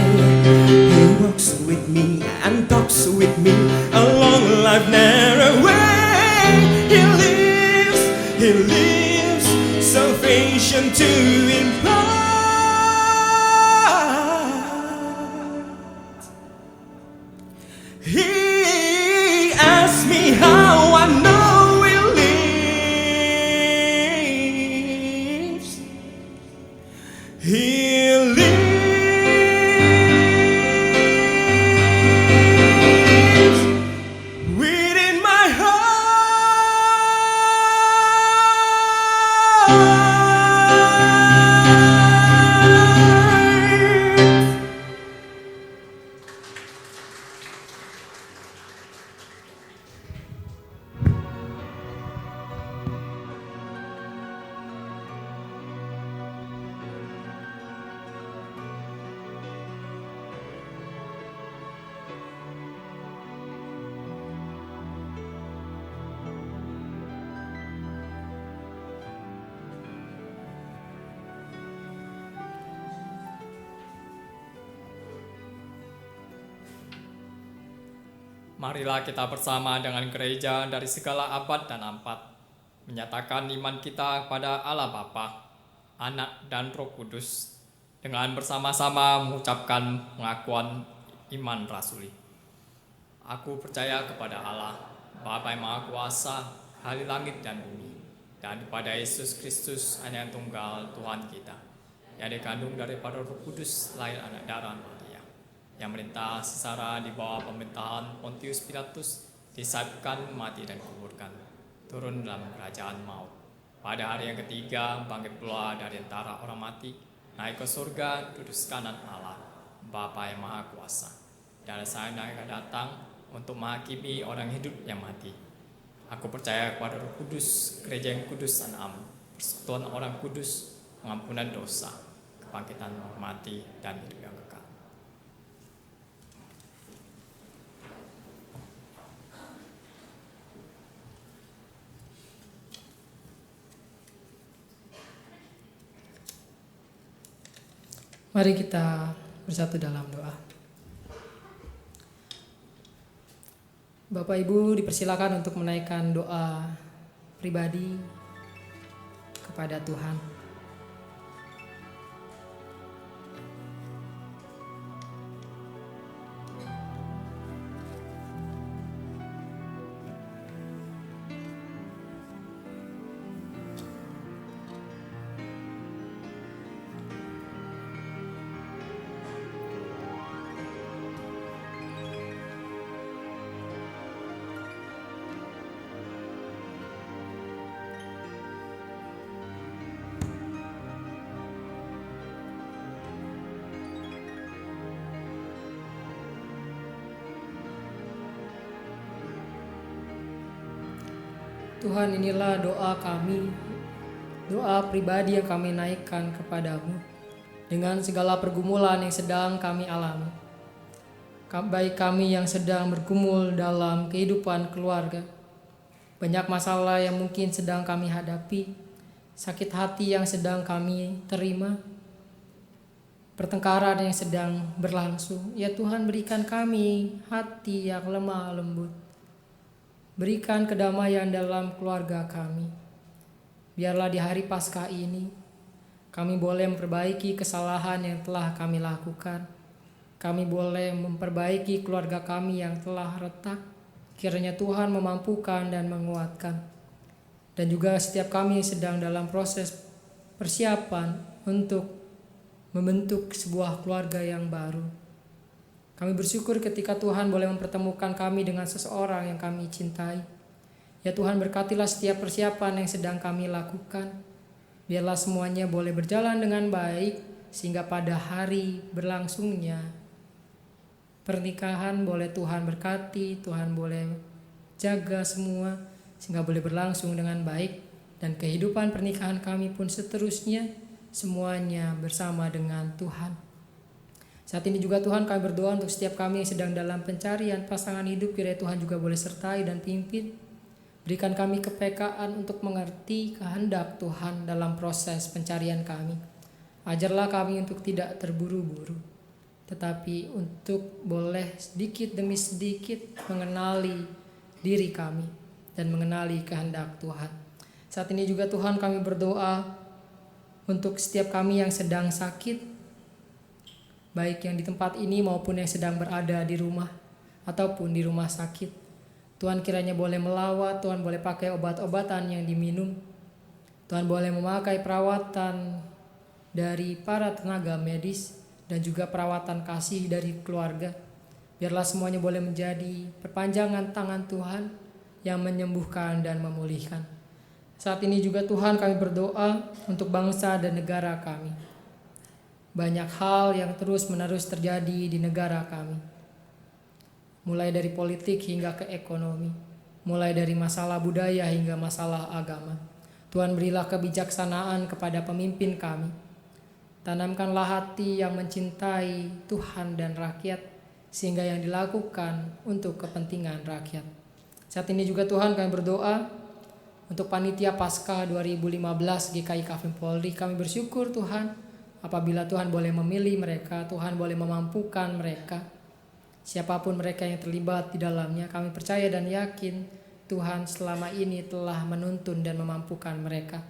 He walks with me and talks with me along life narrow way. He lives, salvation to impart. He asked me how I know He lives. He lives within my heart. Marilah kita bersama dengan gereja dari segala abad dan ampat menyatakan iman kita kepada Allah Bapa, Anak dan Roh Kudus dengan bersama-sama mengucapkan pengakuan iman rasuli. Aku percaya kepada Allah, Bapa yang Maha Kuasa, Ahli langit dan bumi, dan kepada Yesus Kristus, Anak yang tunggal Tuhan kita, yang dikandung daripada Roh Kudus, lahir anak darah Maria, yang merintah secara di bawah pemerintahan Pontius Pilatus, disalibkan, mati dan dikuburkan, turun dalam kerajaan maut. Pada hari yang ketiga bangkit pula dari antara orang mati, naik ke surga, duduk kanan Allah, Bapa yang Maha Kuasa. Dan saya akan datang untuk menghakimi orang hidup yang mati. Aku percaya kepada Roh Kudus, gereja yang kudus dan am, persekutuan orang kudus, pengampunan dosa, kebangkitan orang mati, dan hidup yang kekal. Mari kita bersatu dalam doa. Bapak Ibu dipersilakan untuk menaikkan doa pribadi kepada Tuhan. Tuhan, inilah doa kami, doa pribadi yang kami naikkan kepadamu dengan segala pergumulan yang sedang kami alami. Baik kami yang sedang bergumul dalam kehidupan keluarga, banyak masalah yang mungkin sedang kami hadapi, sakit hati yang sedang kami terima, pertengkaran yang sedang berlangsung. Ya Tuhan, berikan kami hati yang lemah lembut. Berikan kedamaian dalam keluarga kami. Biarlah di hari Paskah ini kami boleh memperbaiki kesalahan yang telah kami lakukan. Kami boleh memperbaiki keluarga kami yang telah retak. Kiranya Tuhan memampukan dan menguatkan. Dan juga setiap kami sedang dalam proses persiapan untuk membentuk sebuah keluarga yang baru. Kami bersyukur ketika Tuhan boleh mempertemukan kami dengan seseorang yang kami cintai. Ya Tuhan, berkatilah setiap persiapan yang sedang kami lakukan. Biarlah semuanya boleh berjalan dengan baik, sehingga pada hari berlangsungnya pernikahan boleh Tuhan berkati, Tuhan boleh jaga semua, sehingga boleh berlangsung dengan baik. Dan kehidupan pernikahan kami pun seterusnya, semuanya bersama dengan Tuhan. Saat ini juga Tuhan, kami berdoa untuk setiap kami yang sedang dalam pencarian pasangan hidup. Kiranya Tuhan juga boleh sertai dan pimpin. Berikan kami kepekaan untuk mengerti kehendak Tuhan dalam proses pencarian kami. Ajarlah kami untuk tidak terburu-buru, tetapi untuk boleh sedikit demi sedikit mengenali diri kami dan mengenali kehendak Tuhan. Saat ini juga Tuhan, kami berdoa untuk setiap kami yang sedang sakit, baik yang di tempat ini maupun yang sedang berada di rumah ataupun di rumah sakit. Tuhan kiranya boleh melawat, Tuhan boleh pakai obat-obatan yang diminum, Tuhan boleh memakai perawatan dari para tenaga medis dan juga perawatan kasih dari keluarga. Biarlah semuanya boleh menjadi perpanjangan tangan Tuhan yang menyembuhkan dan memulihkan. Saat ini juga Tuhan, kami berdoa untuk bangsa dan negara kami. Banyak hal yang terus-menerus terjadi di negara kami. Mulai dari politik hingga ke ekonomi. Mulai dari masalah budaya hingga masalah agama. Tuhan, berilah kebijaksanaan kepada pemimpin kami. Tanamkanlah hati yang mencintai Tuhan dan rakyat, sehingga yang dilakukan untuk kepentingan rakyat. Saat ini juga Tuhan, kami berdoa untuk Panitia Paskah 2015 GKI Kavim Polri. Kami bersyukur Tuhan, apabila Tuhan boleh memilih mereka, Tuhan boleh memampukan mereka. Siapapun mereka yang terlibat di dalamnya, kami percaya dan yakin Tuhan selama ini telah menuntun dan memampukan mereka.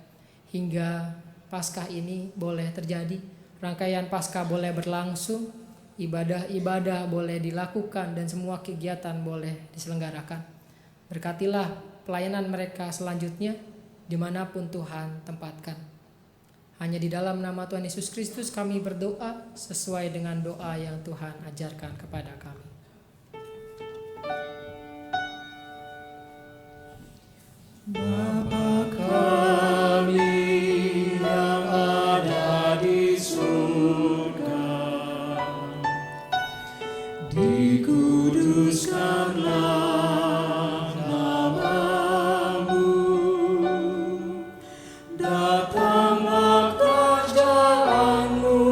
Hingga Paskah ini boleh terjadi, rangkaian Paskah boleh berlangsung, ibadah-ibadah boleh dilakukan, dan semua kegiatan boleh diselenggarakan. Berkatilah pelayanan mereka selanjutnya dimanapun Tuhan tempatkan. Hanya di dalam nama Tuhan Yesus Kristus kami berdoa sesuai dengan doa yang Tuhan ajarkan kepada kami. Bapa kami yang ada di surga, dikuduskanlah nama-Mu, datanglah kerajaan-Mu,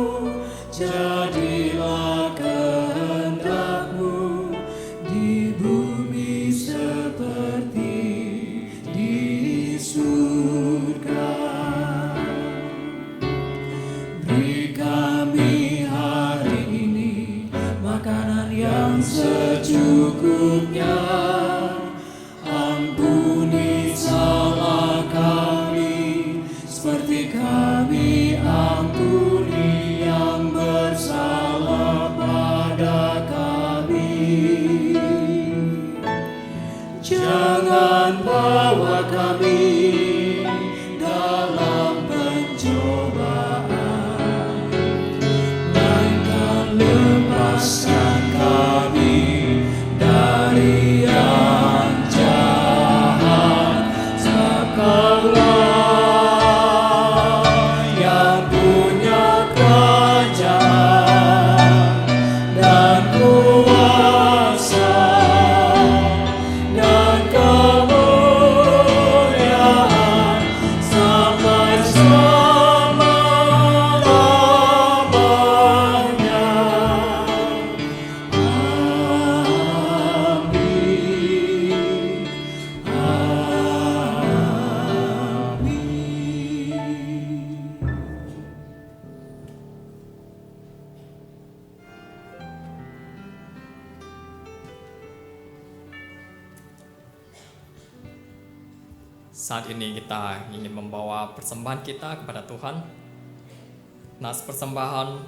jadilah kehendak-Mu di bumi seperti di surga. Beri kami hidupnya. Ampuni salah kami, seperti kami ampuni yang bersalah pada kami. Jangan bawa kami dalam pencobaan, melainkan lepaskan kami dari yang jahat. Sebab Kaulah yang punya kerajaan dan kuasa dan kemuliaan sampai selama-lamanya. Amin. Amin. Saat ini kita ingin membawa persembahan kita kepada Tuhan. Nas persembahan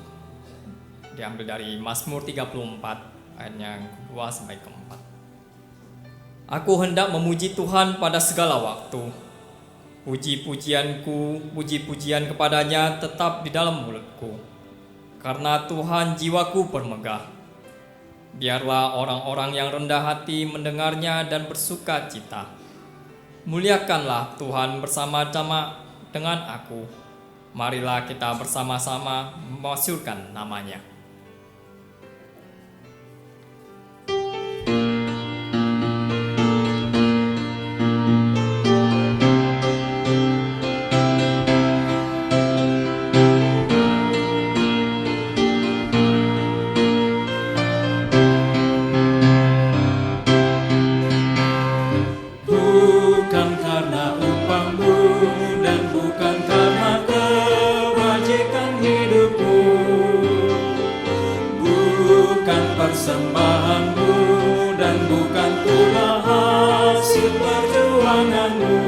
diambil dari Mazmur 34 ayat yang kedua sampai keempat. Aku hendak memuji Tuhan pada segala waktu. Puji-pujianku, puji-pujian kepadanya tetap di dalam mulutku. Karena Tuhan jiwaku bermegah. Biarlah orang-orang yang rendah hati mendengarnya dan bersuka cita. Muliakanlah Tuhan bersama-sama dengan aku. Marilah kita bersama-sama memasyurkan namanya. Bukan karena upahmu dan bukan karena kebajikan hidupmu, bukan persembahanmu dan bukan pula hasil perjuanganmu.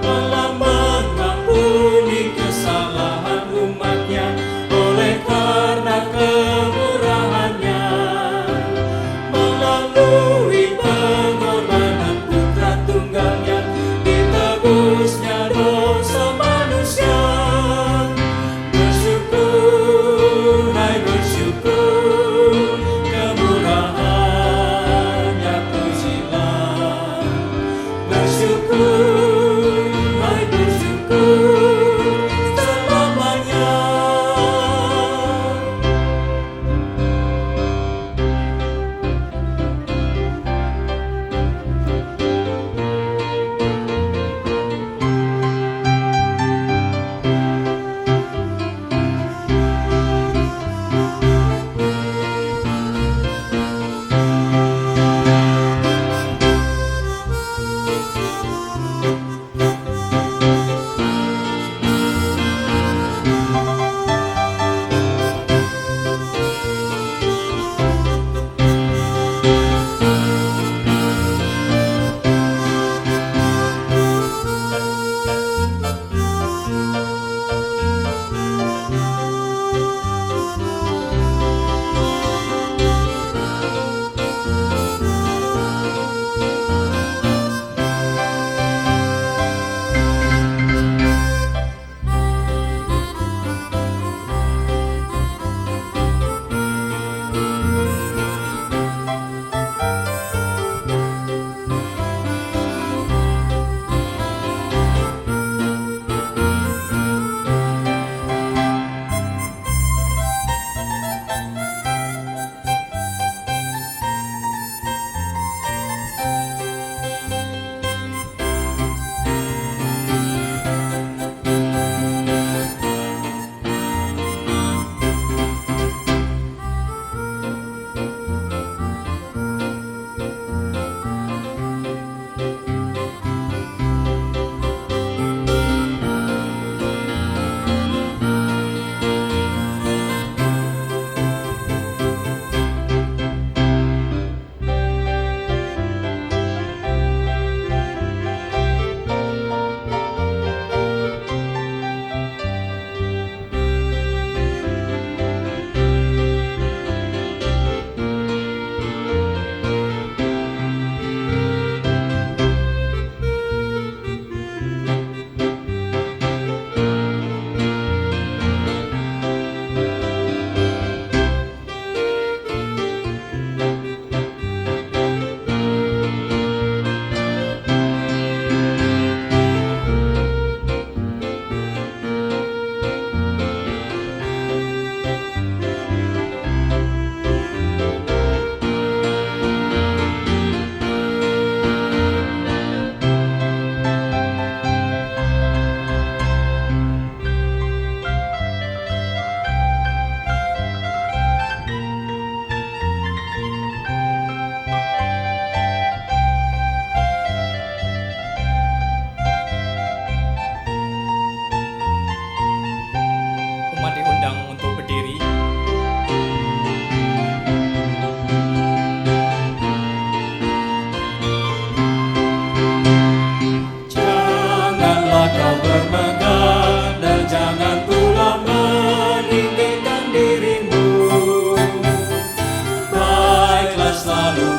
Allah mengampuni kesalahan umatnya oleh karena kemurahannya. Melalui pengorbanan putra tunggalnya, ditebusnya dosa manusia. Bersyukur, hai bersyukur, kemurahannya pujilah. Bersyukur, hai bersyukur, selamanya.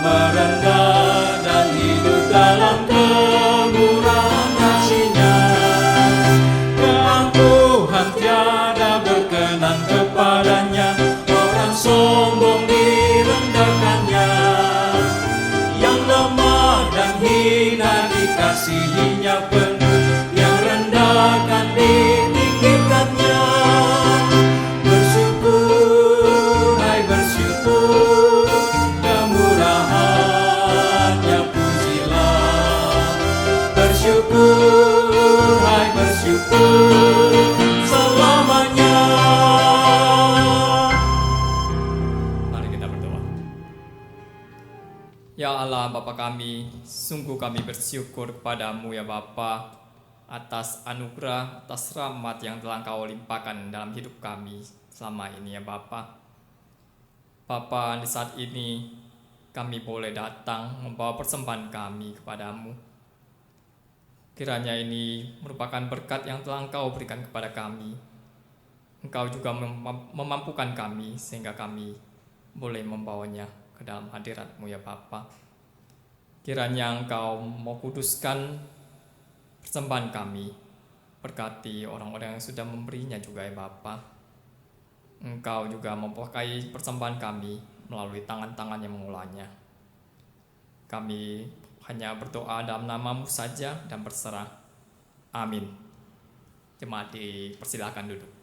merendah dan hidup dalam kemurahan kasih-Nya. Keangkuhan tiada berkenan kepadanya, orang sombong direndahkannya. Yang lemah dan hina dikasihinya penuh, yang rendah akan ditinggikannya. Bersyukur, hai bersyukur, kemurahannya pujilah. Bersyukur, hai bersyukur, selamanya. Mari kita berdoa. Ya Allah Bapa kami, sungguh kami bersyukur kepadamu ya Bapa, atas anugerah, atas rahmat yang telah Engkau limpahkan dalam hidup kami selama ini ya Bapa. Bapa, di saat ini kami boleh datang membawa persembahan kami kepadamu. Kiranya ini merupakan berkat yang telah Engkau berikan kepada kami. Engkau juga memampukan kami sehingga kami boleh membawanya ke dalam hadirat-Mu ya Bapa. Kiranya Engkau mau kuduskan persembahan kami, berkati orang-orang yang sudah memberinya juga ya Bapa. Engkau juga memakai persembahan kami melalui tangan-tangan yang mengolahnya. Kami hanya berdoa dalam nama-Mu saja dan berserah. Amin. Jemaat dipersilakan duduk.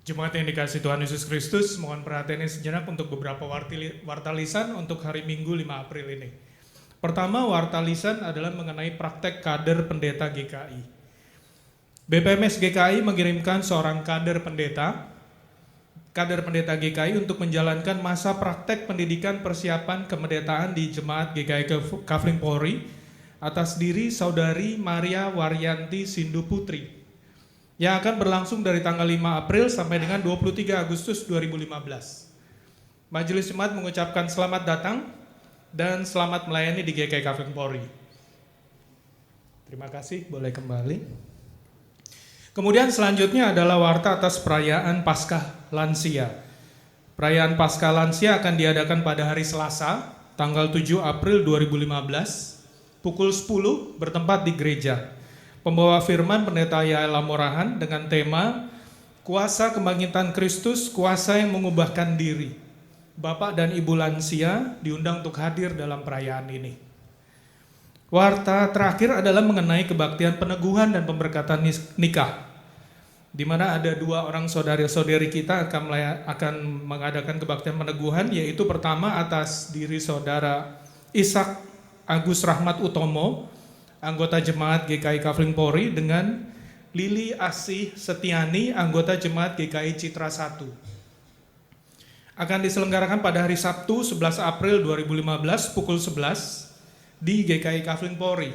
Jemaat yang dikasihi Tuhan Yesus Kristus, mohon perhatiannya sejenak untuk beberapa warta lisan untuk hari Minggu 5 April ini. Pertama, warta lisan adalah mengenai praktek kader pendeta GKI. BPMS GKI mengirimkan seorang kader pendeta GKI untuk menjalankan masa praktek pendidikan persiapan kependetaan di Jemaat GKI Kafling Polri atas diri Saudari Maria Waryanti Sindu Putri, yang akan berlangsung dari tanggal 5 April sampai dengan 23 Agustus 2015. Majelis Jemaat mengucapkan selamat datang dan selamat melayani di GKI Kafling Polri. Terima kasih, boleh kembali. Kemudian selanjutnya adalah warta atas perayaan Paskah Lansia. Perayaan Paskah Lansia akan diadakan pada hari Selasa, tanggal 7 April 2015, pukul 10 bertempat di gereja. Pembawa firman Pendeta Yael Lamorahan dengan tema Kuasa Kebangkitan Kristus, Kuasa yang Mengubahkan Diri. Bapak dan Ibu lansia diundang untuk hadir dalam perayaan ini. Warta terakhir adalah mengenai kebaktian peneguhan dan pemberkatan nikah, di mana ada 2 orang saudari-saudari kita akan mengadakan kebaktian peneguhan, yaitu pertama atas diri saudara Ishak Agus Rahmat Utomo, anggota Jemaat GKI Kafling Polri, dengan Lili Asih Setiani, anggota Jemaat GKI Citra 1. Akan diselenggarakan pada hari Sabtu 11 April 2015 pukul 11 di GKI Kafling Polri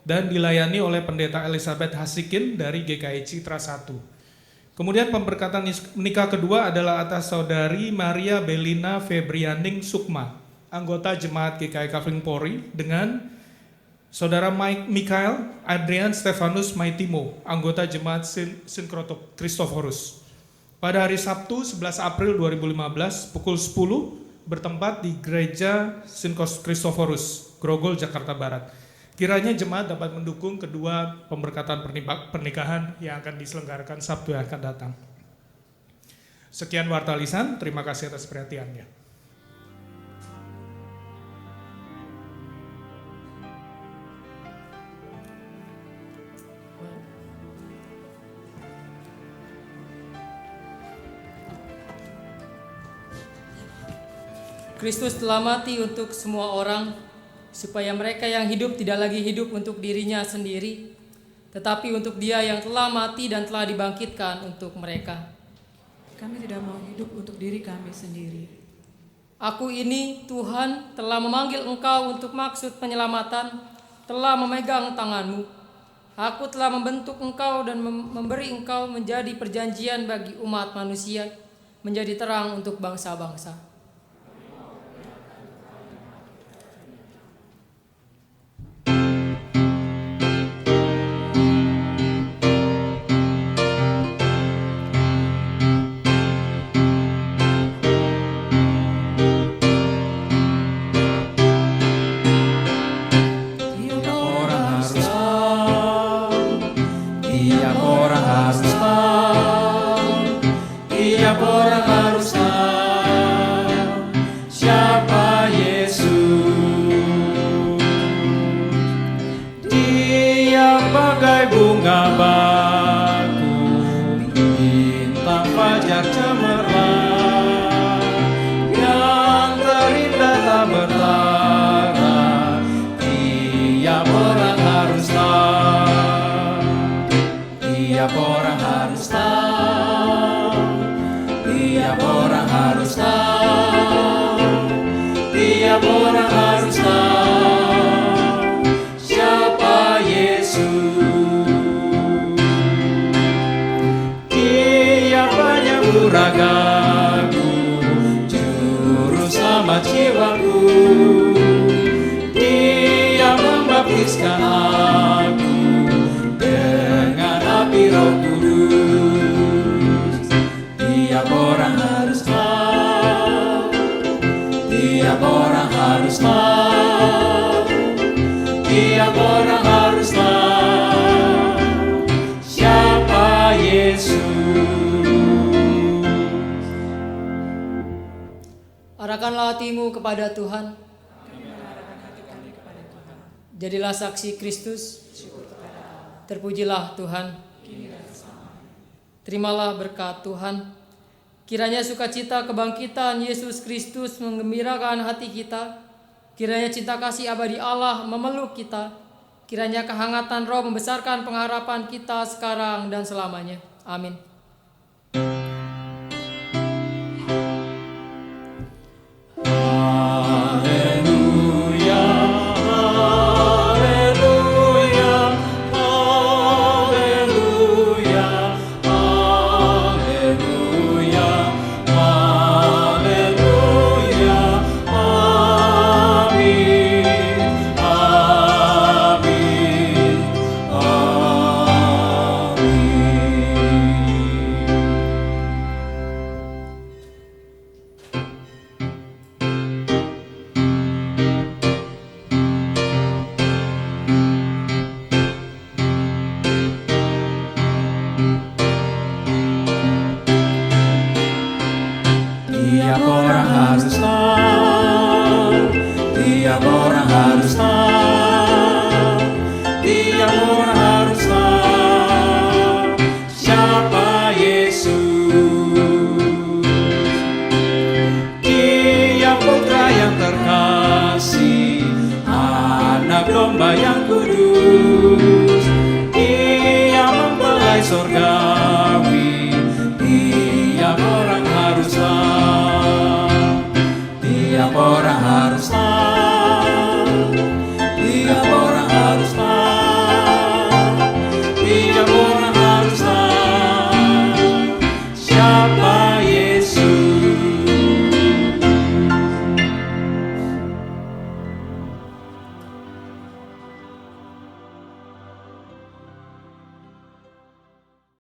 dan dilayani oleh Pendeta Elizabeth Hasikin dari GKI Citra 1. Kemudian pemberkatan nikah kedua adalah atas Saudari Maria Belina Febrianing Sukma, anggota Jemaat GKI Kafling Polri, dengan Saudara Mikael Adrian Stefanus Maitimo, anggota Jemaat Sinkroto Christophorus. Pada hari Sabtu 11 April 2015 pukul 10 bertempat di Gereja Sinkos Christophorus, Grogol, Jakarta Barat. Kiranya jemaat dapat mendukung kedua pemberkatan pernikahan yang akan diselenggarakan Sabtu yang akan datang. Sekian warta lisan, terima kasih atas perhatiannya. Kristus telah mati untuk semua orang, supaya mereka yang hidup tidak lagi hidup untuk dirinya sendiri, tetapi untuk Dia yang telah mati dan telah dibangkitkan untuk mereka. Kami tidak mau hidup untuk diri kami sendiri. Aku ini, Tuhan, telah memanggil engkau untuk maksud penyelamatan, telah memegang tanganmu. Aku telah membentuk engkau dan memberi engkau menjadi perjanjian bagi umat manusia, menjadi terang untuk bangsa-bangsa. Tiap orang harus tahu, tiap orang harus tahu, tiap orang harus tahu siapa Yesus. Dia banyak uragaku, juru selamat jiwaku. Dia membaptiskan aku dengan api Roh Kudus. Tiap orang harus tahu, tiap orang harus tahu, tiap orang harus tahu siapa Yesus. Arahkanlah hatimu kepada Tuhan. Jadilah saksi Kristus. Terpujilah Tuhan. Terimalah berkat Tuhan. Kiranya sukacita kebangkitan Yesus Kristus menggembirakan hati kita. Kiranya cinta kasih abadi Allah memeluk kita. Kiranya kehangatan Roh membesarkan pengharapan kita sekarang dan selamanya. Amin. Haleluya, haleluya, haleluya, haleluya, haleluya, amin, amin, tiap orang harus tahu, tiap orang harus tahu, tiap orang harus tahu siapa Yesus. Dia putra yang terkasih, anak domba yang kudus. Dia mempelai sorga,